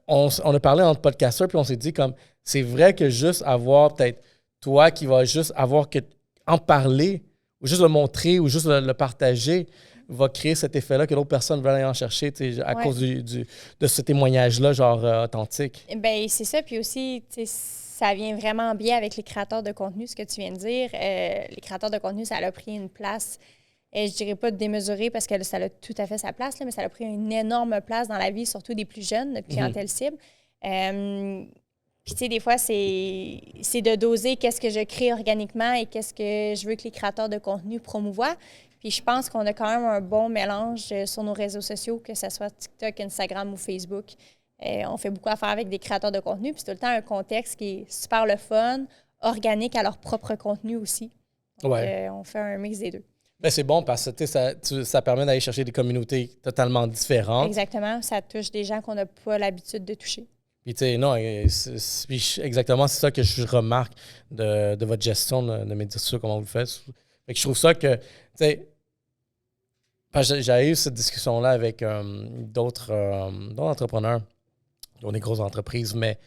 on a parlé entre podcasteurs, puis on s'est dit comme, c'est vrai que juste avoir peut-être toi qui vas juste avoir que en parler, ou juste le montrer, ou juste le partager, va créer cet effet-là que d'autres personnes veulent aller en chercher à cause de ce témoignage-là, genre authentique. Bien, c'est ça. Puis aussi, ça vient vraiment bien avec les créateurs de contenu, ce que tu viens de dire. Les créateurs de contenu, ça a pris une place, je dirais pas démesurée parce que ça a tout à fait sa place, là, mais ça a pris une énorme place dans la vie, surtout des plus jeunes, notre clientèle cible. Puis, tu sais, des fois, c'est de doser qu'est-ce que je crée organiquement et qu'est-ce que je veux que les créateurs de contenu promouvoient. Puis, je pense qu'on a quand même un bon mélange sur nos réseaux sociaux, que ce soit TikTok, Instagram ou Facebook. On fait beaucoup affaire avec des créateurs de contenu, puis c'est tout le temps un contexte qui est super le fun, organique à leur propre contenu aussi. Donc, on fait un mix des deux. Ben, c'est bon parce que ça permet d'aller chercher des communautés totalement différentes. Exactement. Ça touche des gens qu'on n'a pas l'habitude de toucher. Puis, tu sais, non, exactement, c'est ça que je remarque de votre gestion de médias sociaux, comment vous le faites. Fait que je trouve ça que, tu sais, j'avais eu cette discussion-là avec d'autres entrepreneurs, dont des grosses entreprises, mais, tu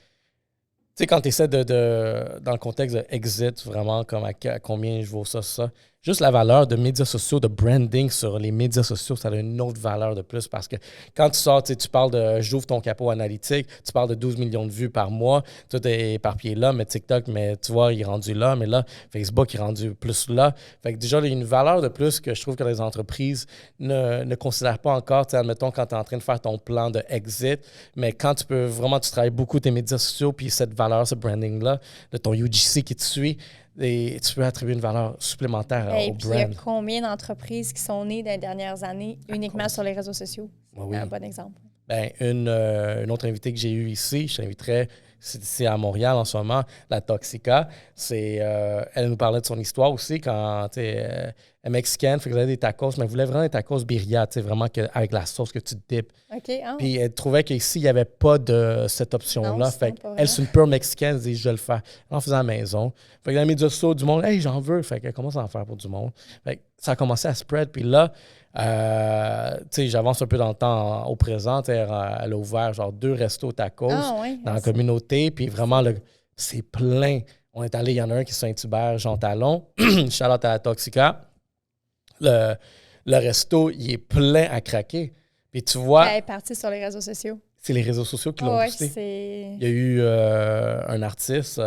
sais, quand tu essaies dans le contexte de exit, vraiment, comme à combien je vaux ça, juste la valeur de médias sociaux, de branding sur les médias sociaux, ça a une autre valeur de plus parce que quand tu sors, tu parles de j'ouvre ton capot analytique, tu parles de 12 millions de vues par mois, tout est éparpillé là, mais TikTok, mais tu vois, il est rendu là, mais là, Facebook est rendu plus là. Fait que déjà, il y a une valeur de plus que je trouve que les entreprises ne considèrent pas encore. Tu sais, admettons, quand tu es en train de faire ton plan de exit, mais quand tu travailles beaucoup tes médias sociaux, puis cette valeur, ce branding-là, de ton UGC qui te suit, et tu peux attribuer une valeur supplémentaire au brand. Il y a combien d'entreprises qui sont nées dans les dernières années uniquement sur les réseaux sociaux? Oui. C'est un bon exemple. Ben, une autre invitée que j'ai eue ici, je t'inviterais, c'est à Montréal en ce moment, la Toxica. Elle nous parlait de son histoire aussi quand elle est mexicaine, fait qu'elle avait des tacos, mais elle voulait vraiment des tacos birria, vraiment avec la sauce que tu dippes. OK. Puis elle trouvait qu'ici, il n'y avait pas de cette option-là. Non, fait qu'elle, c'est une pure mexicaine, elle dit je vais le faire. Elle en faisait à la maison. Fait que dans les médias sociaux du monde, hey, j'en veux. Fait qu'elle commence à en faire pour du monde. Fait que ça a commencé à spread. Puis là, j'avance un peu dans le temps au présent. Elle a ouvert genre 2 restos tacos dans la communauté. Puis vraiment, c'est plein. On est allé, il y en a un qui est Saint-Hubert, Jean Talon. Charlotte à la Toxica. Le resto, il est plein à craquer. Puis tu vois. Elle est partie sur les réseaux sociaux. C'est les réseaux sociaux qui l'ont boosté. Il y a eu un artiste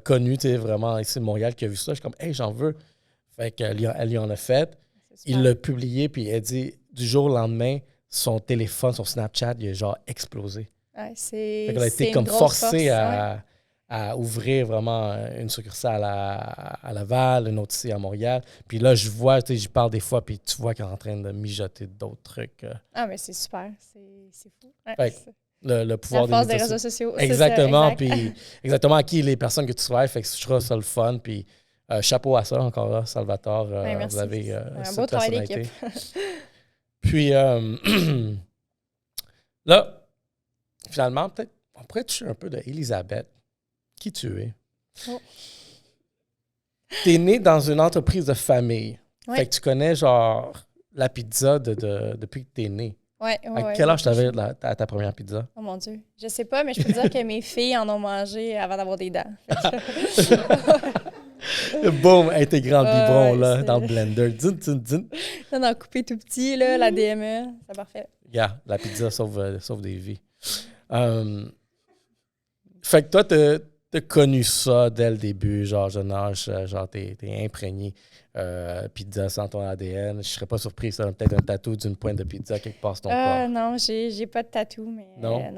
connu, vraiment ici de Montréal, qui a vu ça. Je suis comme, hey, j'en veux. Fait qu'elle lui en a fait. Il l'a publié, puis elle dit, du jour au lendemain, son téléphone, son Snapchat, il a genre explosé. Ouais, fait qu'elle a été comme forcée à ouvrir vraiment une succursale à Laval, une autre ici à Montréal. Puis là, je vois, j'y parle des fois, puis tu vois qu'elle est en train de mijoter d'autres trucs. Ah, mais c'est super. C'est fou. Ouais, le pouvoir la force des réseaux sociaux. Exactement. Ça, puis exactement à qui les personnes que tu travailles. Fait que je trouve ça le fun. Puis chapeau à ça encore là, Salvatore. Merci. Vous avez un beau travail d'équipe. Puis là, finalement, peut-être on pourrait toucher un peu d'Elisabeth. Qui tu es? Oh. Tu es née dans une entreprise de famille. Oui. Fait que tu connais genre la pizza depuis que tu es née. Oui. À quel âge t'avais ta première pizza? Oh mon Dieu. Je sais pas, mais je peux dire que mes filles en ont mangé avant d'avoir des dents. Boum, intégrant le biberon là, dans le blender. Din. Non, coupé tout petit, là, la DME. C'est parfait. Yeah, la pizza sauve des vies. Fait que toi, t'as connu ça dès le début, genre jeune âge, genre t'es imprégné. Pizza sans ton ADN. Je serais pas surpris, ça peut-être un tatou d'une pointe de pizza quelque part sur ton corps. Non, j'ai pas de tatou, mais non,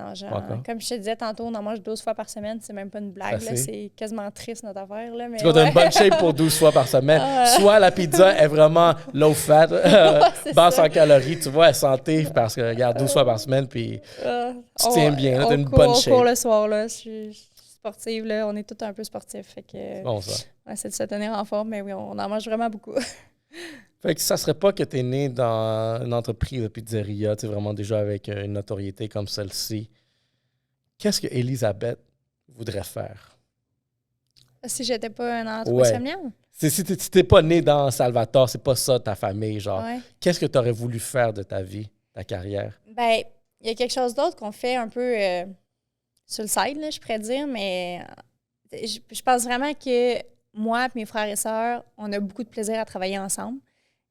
comme je te disais tantôt, on en mange 12 fois par semaine, c'est même pas une blague, là, c'est quasiment triste notre affaire. Là, mais tu as une bonne shape pour 12 fois par semaine. Soit la pizza est vraiment low fat, basse en calories, tu vois, elle est santé parce que regarde 12 fois par semaine, puis tu tiens bien, t'as une bonne shape. On court le soir, là, je suis sportive, là, on est tous un peu sportifs. Fait que, c'est bon, ça. On essaie de se tenir en forme, mais oui, on en mange vraiment beaucoup. Fait que ça serait pas que tu es né dans une entreprise de pizzeria, tu sais, vraiment déjà avec une notoriété comme celle-ci. Qu'est-ce que Elisabeth voudrait faire? Si j'étais pas une entreprise familiale? Si t'es pas né dans Salvatore, c'est pas ça ta famille, genre. Ouais. Qu'est-ce que tu aurais voulu faire de ta vie, ta carrière? Ben, il y a quelque chose d'autre qu'on fait un peu sur le side, là, je pourrais dire, mais je pense vraiment que moi et mes frères et sœurs, on a beaucoup de plaisir à travailler ensemble.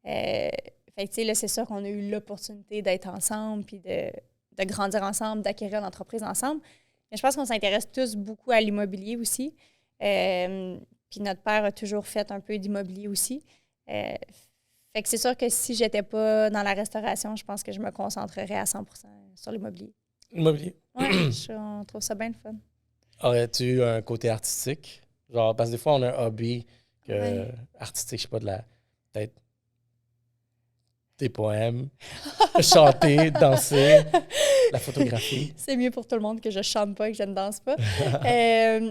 Fait que, tu sais, là, c'est sûr qu'on a eu l'opportunité d'être ensemble, puis de grandir ensemble, d'acquérir l'entreprise ensemble. Mais je pense qu'on s'intéresse tous beaucoup à l'immobilier aussi. Puis notre père a toujours fait un peu d'immobilier aussi. Fait que c'est sûr que si j'étais pas dans la restauration, je pense que je me concentrerais à 100% sur l'immobilier. Immobilier. Ouais, on trouve ça bien le fun. Aurais-tu eu un côté artistique? Genre, parce que des fois, on a un hobby artistique, je sais pas, peut-être des poèmes, chanter, danser, la photographie. C'est mieux pour tout le monde que je chante pas et que je ne danse pas.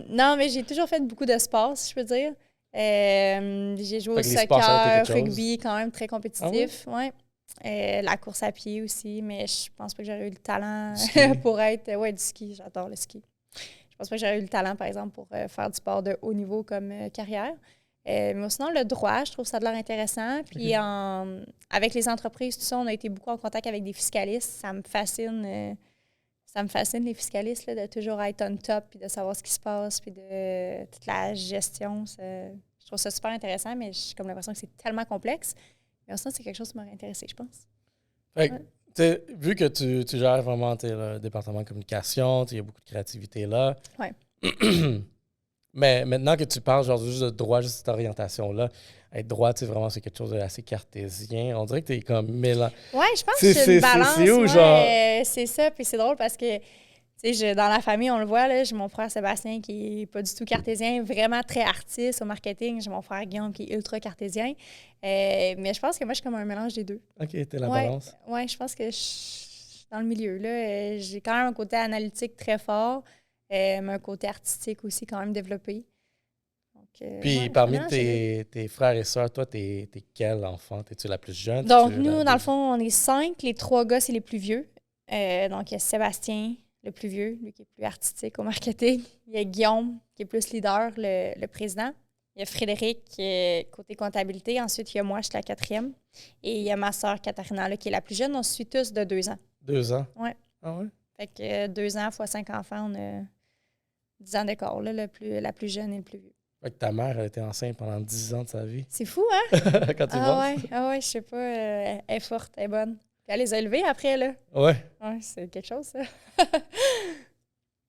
Non, mais j'ai toujours fait beaucoup de sport, si je peux dire. J'ai joué au soccer, rugby, quand même très compétitif. Ah oui? Ouais. La course à pied aussi, mais je pense pas que j'aurais eu le talent pour être... Ouais, du ski, j'adore le ski. Je pense pas que j'aurais eu le talent, par exemple, pour faire du sport de haut niveau comme carrière. Mais sinon, le droit, je trouve ça de l'air intéressant. Puis avec les entreprises, tout ça, on a été beaucoup en contact avec des fiscalistes. Ça me fascine, les fiscalistes, là, de toujours être on top, puis de savoir ce qui se passe, puis de toute la gestion. Je trouve ça super intéressant, mais j'ai comme l'impression que c'est tellement complexe. Mais sinon, c'est quelque chose qui m'aurait intéressé, je pense. Fait que, vu que tu gères vraiment le département de communication, il y a beaucoup de créativité là. Ouais. Mais maintenant que tu parles genre juste de droit, juste cette orientation-là, être droit, vraiment, c'est quelque chose d'assez cartésien. On dirait que tu es comme mélange. Oui, je pense que c'est une balance. C'est où, genre? C'est ça, puis c'est drôle parce que, tu sais, dans la famille, on le voit, là, j'ai mon frère Sébastien qui n'est pas du tout cartésien, vraiment très artiste au marketing. J'ai mon frère Guillaume qui est ultra cartésien. Mais je pense que moi, je suis comme un mélange des deux. OK, t'es la balance. Oui, je pense que je suis dans le milieu. Là. J'ai quand même un côté analytique très fort. Mais un côté artistique aussi quand même développé. Donc, puis parmi tes frères et sœurs, toi, t'es quel enfant? T'es-tu la plus jeune? Donc, nous, dans le fond, on est 5. Les 3 gars, c'est les plus vieux. Donc, il y a Sébastien, le plus vieux, lui qui est plus artistique au marketing. Il y a Guillaume, qui est plus leader, le président. Il y a Frédéric, qui est côté comptabilité. Ensuite, il y a moi, je suis la 4e. Et il y a ma sœur, Katharina, là, qui est la plus jeune. On se suit tous de 2 ans. 2 ans? Oui. Ah ouais? Fait que 2 ans fois 5 enfants, on a 10 ans d'écart, là, la plus jeune et le plus vieux. Fait que ta mère, elle était enceinte pendant 10 ans de sa vie. C'est fou, hein? Quand tu penses. Ouais, je sais pas. Elle est forte, elle est bonne. Puis elle les a élevés après, là. Ouais. Ouais, c'est quelque chose, ça.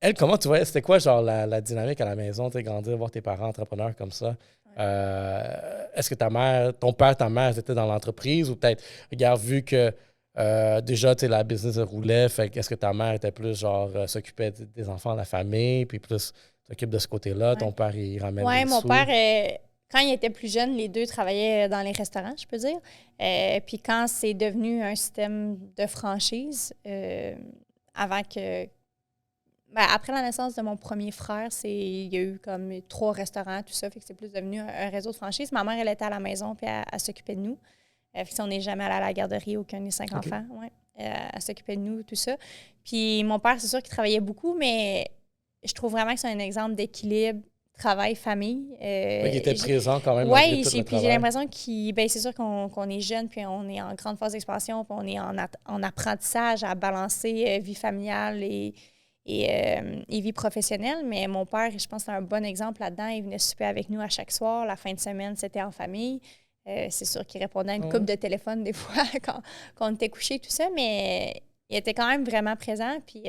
Elle, comment tu vois, c'était quoi, genre, la dynamique à la maison, tu sais, grandir, voir tes parents entrepreneurs comme ça? Ouais. Est-ce que ton père, ta mère, étaient dans l'entreprise ou peut-être, regarde, vu que déjà, tu sais, la business roulait, fait est-ce que ta mère était plus, genre, s'occupait des enfants, de la famille, puis plus s'occupe de ce côté-là? Ouais. Ton père, il ramène des mon sous. Père, quand il était plus jeune, les deux travaillaient dans les restaurants, je peux dire. Puis quand c'est devenu un système de franchise, avant que... Ben, après la naissance de mon premier frère, il y a eu comme 3 restaurants, tout ça, fait que c'est plus devenu un réseau de franchise. Ma mère, elle était à la maison, puis elle s'occupait de nous. Fait que on n'est jamais allé à la garderie, aucun des 5 enfants. Ouais. Elle s'occupait de nous, tout ça. Puis mon père, c'est sûr qu'il travaillait beaucoup, mais je trouve vraiment que c'est un exemple d'équilibre travail-famille. Il était présent quand même. Oui, j'ai l'impression c'est sûr qu'on est jeune, puis on est en grande phase d'expansion, puis on est en apprentissage à balancer vie familiale et vie professionnelle. Mais mon père, je pense que c'est un bon exemple là-dedans. Il venait souper avec nous à chaque soir. La fin de semaine, c'était en famille. C'est sûr qu'il répondait à une couple de téléphone des fois quand on était couché, tout ça, mais il était quand même vraiment présent. Puis,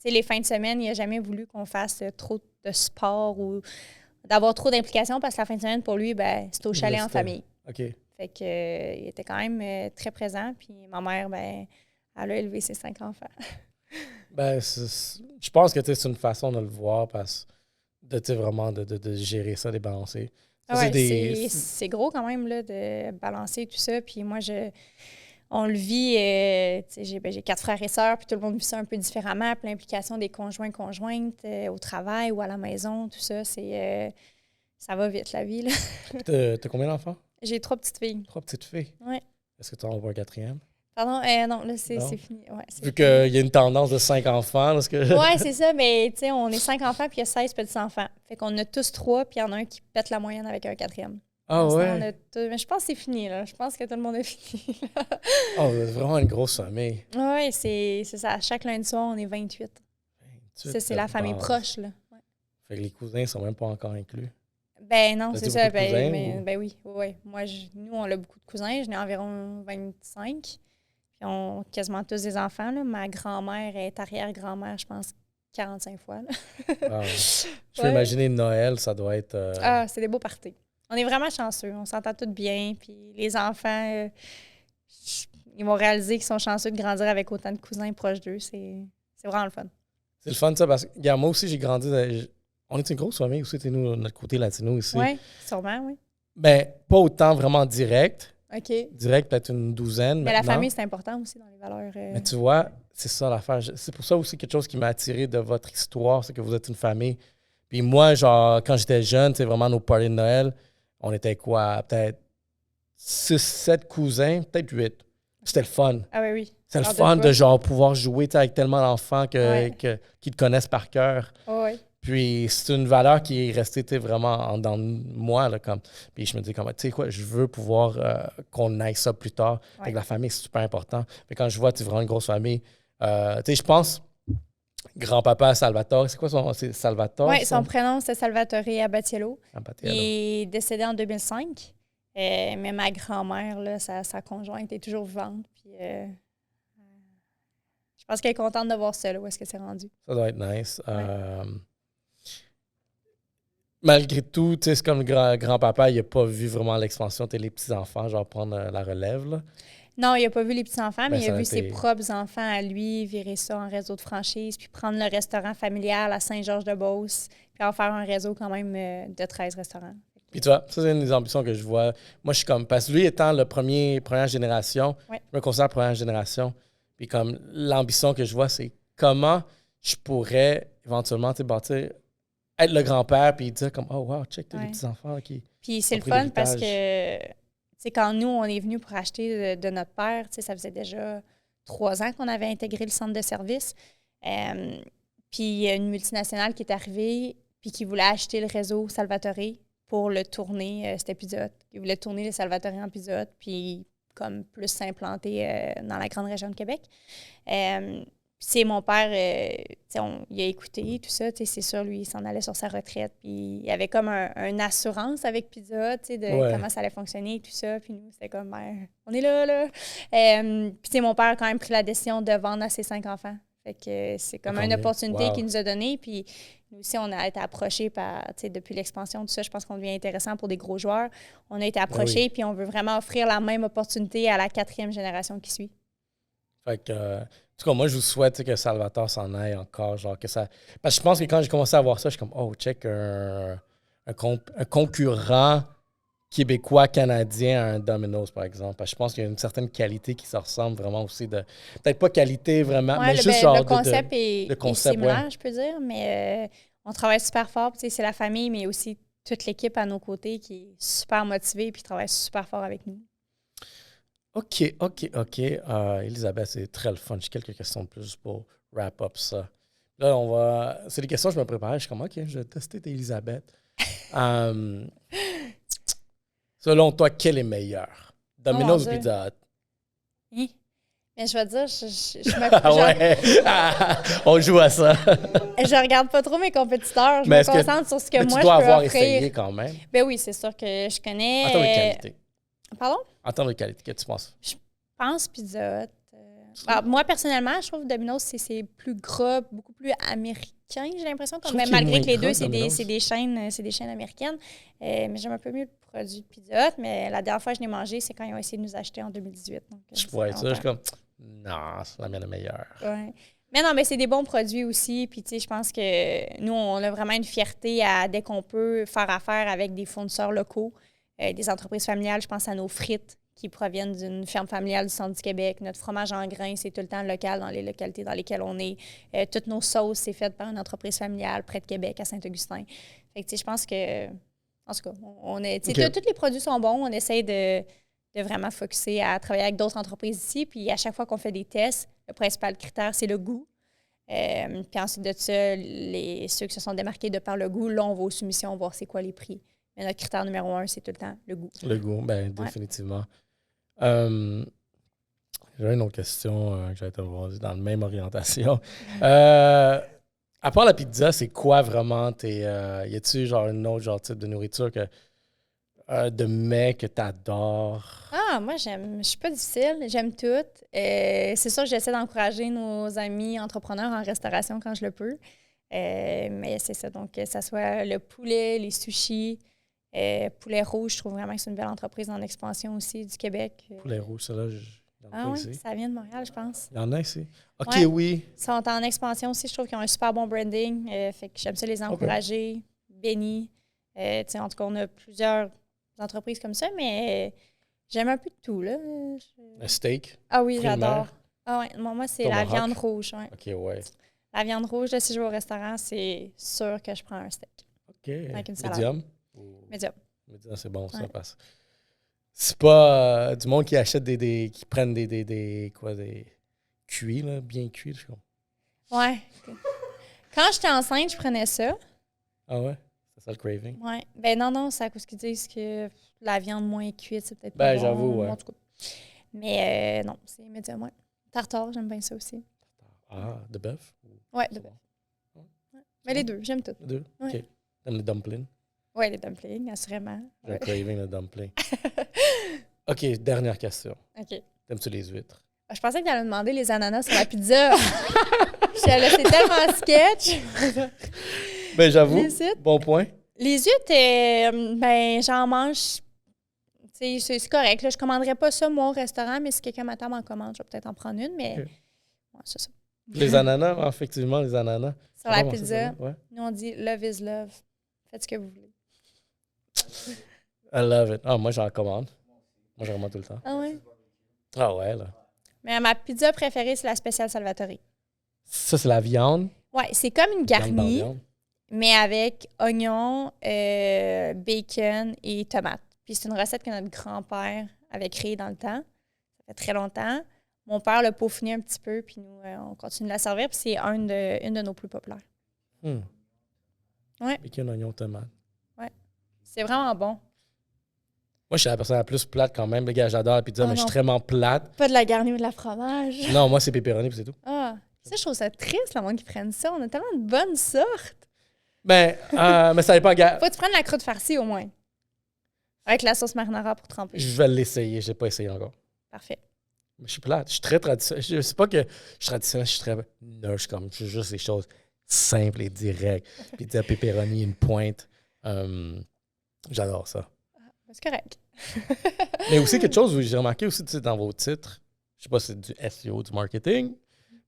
les fins de semaine, il n'a jamais voulu qu'on fasse trop de sport ou d'avoir trop d'implications parce que la fin de semaine, pour lui, c'était au chalet en famille. OK. Fait que, il était quand même très présent. Puis ma mère, elle a élevé ses 5 enfants. Je pense que c'est une façon de le voir parce que vraiment de gérer ça, de balancer. Ouais, c'est gros quand même là, de balancer tout ça. Puis moi, on le vit, j'ai 4 frères et sœurs, puis tout le monde vit ça un peu différemment. Puis l'implication des conjointes au travail ou à la maison, tout ça, ça va vite la vie. Là. T'as combien d'enfants? J'ai 3 petites filles. 3 petites filles? Oui. Est-ce que tu en vas voir un 4e? Pardon? Non, là, c'est fini. Ouais, vu qu'il y a une tendance de 5 enfants. Oui, c'est ça, mais tu sais, on est 5 enfants, puis il y a 16 petits-enfants. Fait qu'on a tous 3, puis il y en a un qui pète la moyenne avec un 4e. Ah ouais? Mais je pense que c'est fini, là. Je pense que tout le monde a fini. Oh, vraiment une grosse famille. Oui, c'est ça. Chaque lundi soir, on est 28. Ça, c'est la famille proche, là. Ouais. Fait que les cousins sont même pas encore inclus. Ben non, c'est ça. Ben oui. Ouais. Moi, nous, on a beaucoup de cousins. J'en ai environ 25. Puis on quasiment tous des enfants, là. Ma grand-mère est arrière-grand-mère, je pense, 45 fois, là. Ah, je peux imaginer Noël, ça doit être... Ah, c'est des beaux parties. On est vraiment chanceux. On s'entend tous bien. Puis les enfants, ils vont réaliser qu'ils sont chanceux de grandir avec autant de cousins proches d'eux. C'est vraiment le fun. C'est le fun, ça, parce que regarde, moi aussi, j'ai grandi... On est une grosse famille aussi, nous, notre côté latino ici. Oui, sûrement, oui. Ben, pas autant vraiment direct. OK. Direct, peut-être une douzaine. Mais maintenant. la famille, c'est important aussi dans les valeurs. Mais tu vois, c'est ça l'affaire. C'est pour ça aussi quelque chose qui m'a attiré de votre histoire, c'est que vous êtes une famille. Puis moi, genre, quand j'étais jeune, c'est vraiment nos parties de Noël, on était quoi? Peut-être 6, 7 cousins, peut-être 8. C'était le fun. Ah oui, oui. C'est le fun de genre pouvoir jouer avec tellement d'enfants qui te connaissent par cœur. Oui. Puis c'est une valeur qui est restée vraiment dans moi. Là, comme. Puis je me dis, tu sais quoi, je veux pouvoir qu'on aille ça plus tard. Avec la famille, c'est super important. Mais quand je vois, tu es vraiment une grosse famille, tu sais, je pense, grand-papa Salvatore, c'est quoi son nom? C'est Salvatore? Oui, son prénom, c'est Salvatore Abatiello. Il est décédé en 2005. Mais ma grand-mère, là, sa conjointe est toujours vivante. Puis je pense qu'elle est contente de voir ça, là, où est-ce que c'est rendu. Ça doit être nice. Malgré tout, c'est comme le grand-papa, il n'a pas vu vraiment l'expansion, les petits-enfants, genre prendre la relève. Là. Non, il n'a pas vu les petits-enfants, mais il a vu ses propres enfants à lui virer ça en réseau de franchise, puis prendre le restaurant familial à Saint-Georges-de-Beauce, puis en faire un réseau quand même de 13 restaurants. Puis tu vois, ça, c'est une des ambitions que je vois. Moi, je suis comme... Parce que lui, étant le première génération, je me considère première génération, puis comme l'ambition que je vois, c'est comment je pourrais éventuellement bâtir... être le grand-père puis dire comme « Oh, wow, check, t'as les petits-enfants qui... » Puis c'est le fun parce que, tu sais, quand nous, on est venus pour acheter de notre père, tu sais, ça faisait déjà 3 ans qu'on avait intégré le centre de service. Puis il y a une multinationale qui est arrivée puis qui voulait acheter le réseau Salvatore pour le tourner, cet épisode. Il voulait tourner le Salvatore en épisode puis comme plus s'implanter dans la grande région de Québec. C'est mon père, il a écouté tout ça, c'est sûr, lui, il s'en allait sur sa retraite, puis il avait comme une assurance avec Pizza, de comment ça allait fonctionner et tout ça, puis nous, c'était comme, on est là. Puis mon père a quand même pris la décision de vendre à ses 5 enfants. Fait que c'est comme une opportunité qu'il nous a donnée, puis nous aussi, on a été approchés par, depuis l'expansion, tout ça, je pense qu'on devient intéressant pour des gros joueurs. On a été approchés, puis on veut vraiment offrir la même opportunité à la 4e génération qui suit. Fait que, en tout cas, moi, je vous souhaite que Salvatore s'en aille encore. Genre que ça... Parce que je pense que quand j'ai commencé à voir ça, je suis comme, oh, check, un concurrent québécois, canadien à un Domino's, par exemple. Parce que je pense qu'il y a une certaine qualité qui se ressemble vraiment aussi. Peut-être pas qualité vraiment, mais juste genre le concept est similaire, je peux dire, mais on travaille super fort. C'est la famille, mais aussi toute l'équipe à nos côtés qui est super motivée et qui travaille super fort avec nous. OK. Elisabeth, c'est très le fun. J'ai quelques questions de plus pour wrap up ça. Là, c'est des questions que je me préparais. Je suis comme, OK, je vais tester Elisabeth. Selon toi, quel est meilleur? Domino's ou Pizza Hut? Mais je vais te dire, on joue à ça. Je regarde pas trop mes compétiteurs. Je me concentre sur ce que moi, je peux avoir offrir. Essayé quand même. Ben oui, c'est sûr que je connais. En termes de qualité. Pardon? En termes de qualité, qu'est-ce que tu penses? Je pense Pizza Hut. Moi, personnellement, je trouve que Domino's, c'est plus gras, beaucoup plus américain, j'ai l'impression. Malgré que les deux, c'est des chaînes américaines. Mais j'aime un peu mieux le produit de Pizza Hut. Mais la dernière fois que je l'ai mangé, c'est quand ils ont essayé de nous acheter en 2018. Donc, je pourrais être ça. Je suis comme, non, c'est la mienne meilleure. Ouais. Mais non, mais c'est des bons produits aussi. Puis, tu sais, je pense que nous, on a vraiment une fierté dès qu'on peut faire affaire avec des fournisseurs locaux, des entreprises familiales. Je pense à nos frites qui proviennent d'une ferme familiale du centre du Québec. Notre fromage en grains, c'est tout le temps local dans les localités dans lesquelles on est. Toutes nos sauces, c'est fait par une entreprise familiale près de Québec, à Saint-Augustin. Fait que, tu sais, je pense que, en tout cas, tous les produits sont bons. On essaie de vraiment focusser à travailler avec d'autres entreprises ici. Puis à chaque fois qu'on fait des tests, le principal critère, c'est le goût. Puis ensuite de ça, ceux qui se sont démarqués de par le goût, là, on va aux soumissions voir c'est quoi les prix. Mais notre critère numéro 1, c'est tout le temps le goût. Le goût, bien, définitivement. J'avais une autre question que j'allais te poser dans la même orientation. À part la pizza, c'est quoi vraiment y a-tu genre un autre genre type de nourriture de mets que t'adores? Ah, moi, je suis pas difficile. J'aime tout. C'est sûr que j'essaie d'encourager nos amis entrepreneurs en restauration quand je le peux. Mais c'est ça. Donc, que ce soit le poulet, les sushis, Poulet Rouge, je trouve vraiment que c'est une belle entreprise en expansion aussi du Québec. Poulet Rouge, ça là, ah oui, ça vient de Montréal, je pense. Il y en a ici? OK, ouais. oui. Ils sont en expansion aussi. Je trouve qu'ils ont un super bon branding. Fait que j'aime ça les encourager. Okay. Béni. En tout cas, on a plusieurs entreprises comme ça, mais j'aime un peu de tout, là. Le steak? Ah oui, j'adore. Ah ouais, moi, c'est la viande rouge. Ouais. OK, ouais. La viande rouge, là, si je vais au restaurant, c'est sûr que je prends un steak. OK. Avec une salade. Medium? Medium. Medium, c'est bon, ça passe. C'est pas du monde qui achète qui prennent des cuits, là, bien cuits, je crois. Ouais. Quand j'étais enceinte, je prenais ça. Ah ouais? C'est ça le craving? Ouais. Ben non, c'est à cause qu'ils disent que la viande moins cuite, c'est peut-être pas ben, bon. J'avoue, ouais. En tout cas. Mais non, c'est médium, ouais. Tartare, j'aime bien ça aussi. Ah, de bœuf? Ouais, de bœuf. Ouais. Mais les deux, j'aime tout. Les deux? Ouais. OK. T'aimes les dumplings? Oui, les dumplings, assurément. J'ai un craving de dumplings. OK, dernière question. OK. T'aimes-tu les huîtres? Je pensais que tu allais me demander les ananas sur la pizza. C'est tellement sketch. Ben, j'avoue, bon point. Les huîtres, ben, j'en mange. C'est correct. Là. Je ne commanderais pas ça, moi, au restaurant, mais si quelqu'un m'attend en commande, je vais peut-être en prendre une, mais ouais, c'est ça. Les ananas, effectivement, les ananas. Sur la pizza, nous, on dit « love is love ». Faites ce que vous voulez. I love it. Ah, moi, j'en commande. Moi, j'en commande tout le temps. Ah ouais? Ah ouais, là. Mais ma pizza préférée, c'est la spéciale Salvatore. Ça, c'est la viande? Ouais, c'est comme une garnie, mais avec oignons, bacon et tomates. Puis c'est une recette que notre grand-père avait créée dans le temps. Ça fait très longtemps. Mon père l'a peaufiné un petit peu, puis nous, on continue de la servir. Puis c'est une de nos plus populaires. Ouais. Bacon, oignon, tomate. Ouais. C'est vraiment bon. Moi, je suis la personne la plus plate quand même. Les gars, j'adore la pizza, mais je suis vraiment plate. Pas de la garnie ou de la fromage. Non, moi, c'est pepperoni, puis c'est tout. Ah, ça, je trouve ça triste, le monde qui prenne ça. On a tellement de bonnes sortes. Ben, mais ça dépend. Faut que tu prennes la croûte farcie, au moins. Avec la sauce marinara pour tremper. Je vais l'essayer. Je n'ai pas essayé encore. Parfait. Mais je suis plate. Je suis très traditionnel. Je sais pas que je suis traditionnel, je suis très nurse, comme je fais juste des choses simples et directes. Pizza pepperoni, une pointe. J'adore ça. C'est correct. Mais aussi quelque chose où j'ai remarqué aussi dans vos titres, je sais pas si c'est du SEO, du marketing,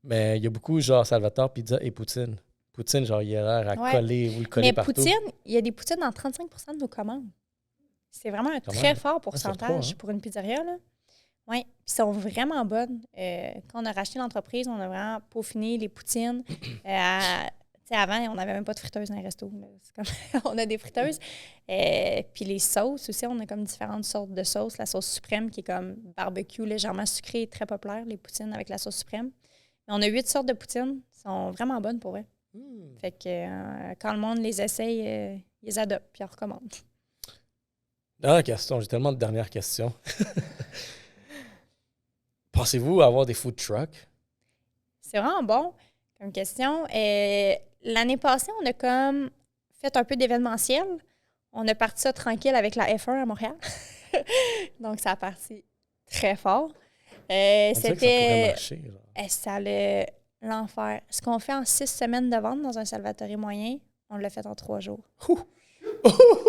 mais il y a beaucoup genre Salvatore, pizza et poutine. Poutine, genre il a l'air à coller, vous le collez partout. Mais poutine, il y a des poutines dans 35% de nos commandes. C'est vraiment un très fort pourcentage pour une pizzeria, là. Oui, puis ils sont vraiment bonnes. Quand on a racheté l'entreprise, on a vraiment peaufiné les poutines. Avant, on n'avait même pas de friteuse dans les restos. On a des friteuses. Puis les sauces aussi, on a comme différentes sortes de sauces. La sauce suprême qui est comme barbecue légèrement sucrée, très populaire, les poutines avec la sauce suprême. Mais on a 8 sortes de poutines. Elles sont vraiment bonnes pour eux. Fait que quand le monde les essaye, ils les adoptent puis ils en recommandent. Dernière question. J'ai tellement de dernières questions. Pensez-vous avoir des food trucks? C'est vraiment bon comme question. L'année passée, on a comme fait un peu d'événementiel. On a parti ça tranquille avec la F1 à Montréal. Donc, ça a parti très fort. C'était... Ça allait l'enfer. Ce qu'on fait en 6 semaines de vente dans un Salvatore moyen, on l'a fait en 3 jours.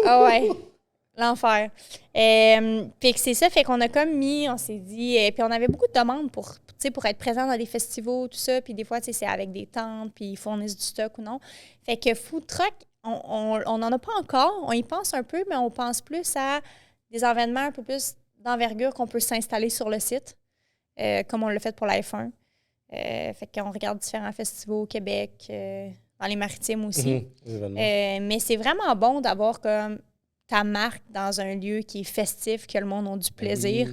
Ah ouais, l'enfer. Puis c'est ça, fait qu'on a comme mis, on s'est dit... puis on avait beaucoup de demandes pour être présent dans des festivals, tout ça. Puis des fois, c'est avec des tentes, puis ils fournissent du stock ou non. Fait que food truck, on n'en a pas encore. On y pense un peu, mais on pense plus à des événements un peu plus d'envergure qu'on peut s'installer sur le site, comme on l'a fait pour la F1. Fait qu'on regarde différents festivals au Québec, dans les maritimes aussi. Mais c'est vraiment bon d'avoir comme ta marque dans un lieu qui est festif, que le monde a du plaisir.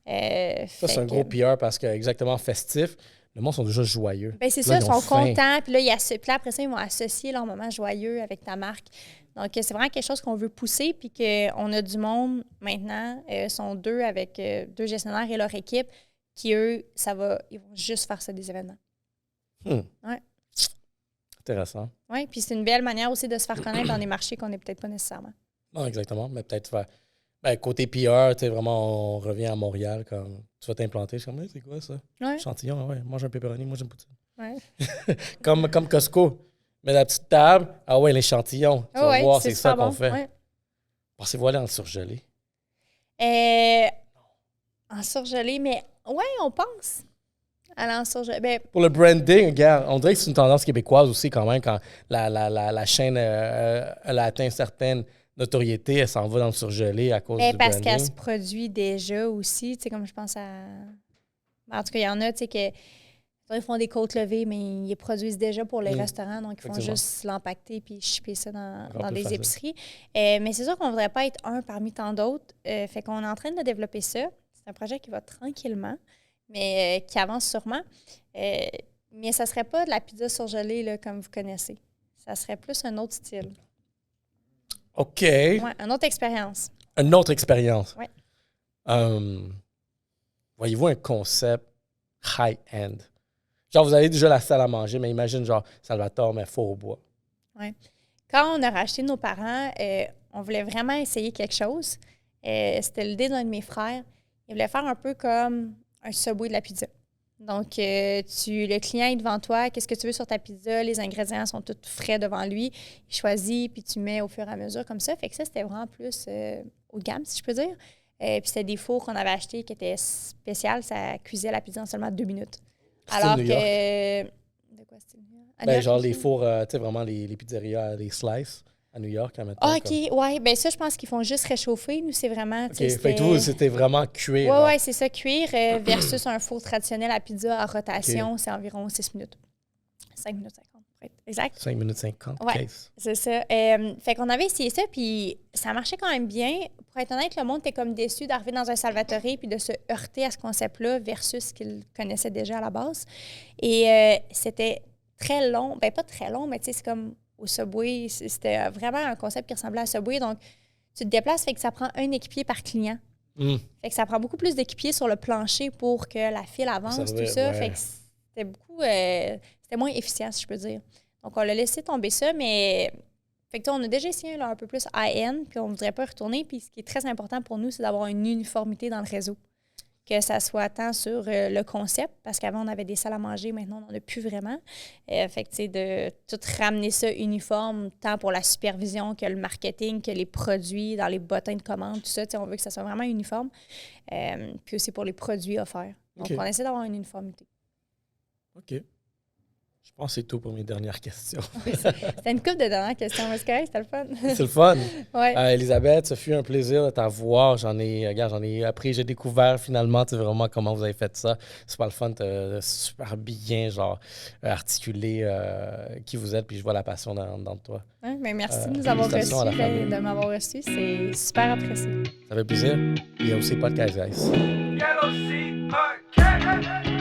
Ça, c'est un gros PR parce que, exactement, festif. le monde sont déjà joyeux. Bien, c'est ça, ils sont contents. Puis là, puis là, après ça, ils vont associer leur moment joyeux avec ta marque. Donc, c'est vraiment quelque chose qu'on veut pousser. Puis qu'on a du monde maintenant, sont deux avec deux gestionnaires et leur équipe, qui, eux, ils vont juste faire ça des événements. Ouais. Intéressant. Oui, puis c'est une belle manière aussi de se faire connaître dans des marchés qu'on n'est peut-être pas nécessairement. Non, exactement. Mais peut-être faire. Côté PR, tu sais, vraiment, on revient à Montréal quand tu vas t'implanter. Je suis comme, c'est quoi ça? Ouais. Échantillon, ouais. Mange un pepperoni, moi j'aime poutine. Ouais. comme Costco. Mais la petite table, l'échantillon. Tu vas voir, c'est ça qu'on fait. Ouais. Pensez-vous aller en surgelé? En surgelé, mais ouais, on pense. Aller en surgelé. Ben, pour le branding, regarde, on dirait que c'est une tendance québécoise aussi quand même, quand la chaîne elle a atteint une certaine notoriété, elle s'en va dans le surgelé à cause du branding. Parce qu'elle se produit déjà aussi, tu sais, comme je pense à... En tout cas, il y en a, tu sais, ils font des côtes levées, mais ils les produisent déjà pour les restaurants, donc ils font juste l'empacter puis shipper ça dans des épiceries. Mais c'est sûr qu'on ne voudrait pas être un parmi tant d'autres. Fait qu'on est en train de développer ça. C'est un projet qui va tranquillement, mais qui avance sûrement. Mais ça ne serait pas de la pizza surgelée là, comme vous connaissez. Ça serait plus un autre style. OK. Ouais, une autre expérience. Une autre expérience. Oui. Voyez-vous un concept high-end? Genre, vous avez déjà la salle à manger, mais imagine, genre, Salvatore, mais fort au bois. Oui. Quand on a racheté nos parents, on voulait vraiment essayer quelque chose. C'était l'idée d'un de mes frères. Il voulait faire un peu comme un Subway de la pizza. Donc, le client est devant toi, qu'est-ce que tu veux sur ta pizza, les ingrédients sont tous frais devant lui, il choisit, puis tu mets au fur et à mesure comme ça. Fait que ça, c'était vraiment plus haut de gamme, si je peux dire. Puis c'était des fours qu'on avait achetés qui étaient spéciales, ça cuisait la pizza en seulement 2 minutes. Alors que... De quoi c'était New York? Genre les fours, tu sais, vraiment les pizzerias, les slices à New York. Ah, OK, ouais. Ben ça, je pense qu'ils font juste réchauffer. Nous, c'est vraiment... OK, fait que vous, c'était vraiment cuire. Oui, c'est ça, cuire versus un four traditionnel à pizza à rotation, c'est environ 6 minutes. 5 minutes 50. Exact. 5 minutes 50. Oui, c'est ça. Fait qu'on avait essayé ça, puis ça marchait quand même bien. Pour être honnête, le monde était comme déçu d'arriver dans un Salvatore puis de se heurter à ce concept-là versus ce qu'ils connaissaient déjà à la base. Et c'était très long. Ben pas très long, mais tu sais, c'est comme au Subway. C'était vraiment un concept qui ressemblait à Subway. Donc, tu te déplaces, fait que ça prend un équipier par client. Fait que ça prend beaucoup plus d'équipiers sur le plancher pour que la file avance, tout ça. Fait que c'était beaucoup... c'était moins efficient, si je peux dire. Donc, on l'a laissé tomber ça, mais... Fait que on a déjà essayé un peu plus high-end, puis on ne voudrait pas y retourner. Puis ce qui est très important pour nous, c'est d'avoir une uniformité dans le réseau. Que ça soit tant sur le concept, parce qu'avant, on avait des salles à manger, maintenant, on n'en a plus vraiment. Fait que, tu sais, de tout ramener ça uniforme, tant pour la supervision que le marketing, que les produits, dans les bottins de commande, tout ça. Tu sais, on veut que ça soit vraiment uniforme. Puis aussi pour les produits offerts. Donc, on essaie d'avoir une uniformité. OK. Je pense que c'est tout pour mes dernières questions. C'était une couple de dernières questions, mais c'est correct, c'était le fun. C'est le fun. Ouais. Elisabeth, ça fut un plaisir de t'avoir. J'en ai appris, j'ai découvert finalement vraiment comment vous avez fait ça. C'est pas le fun, super bien articulé qui vous êtes, puis je vois la passion dans toi. Ouais, mais merci de nous avoir reçus, de m'avoir reçu. C'est super apprécié. Ça fait plaisir. Il y a aussi Podcast, guys. Yellow Sea Podcast.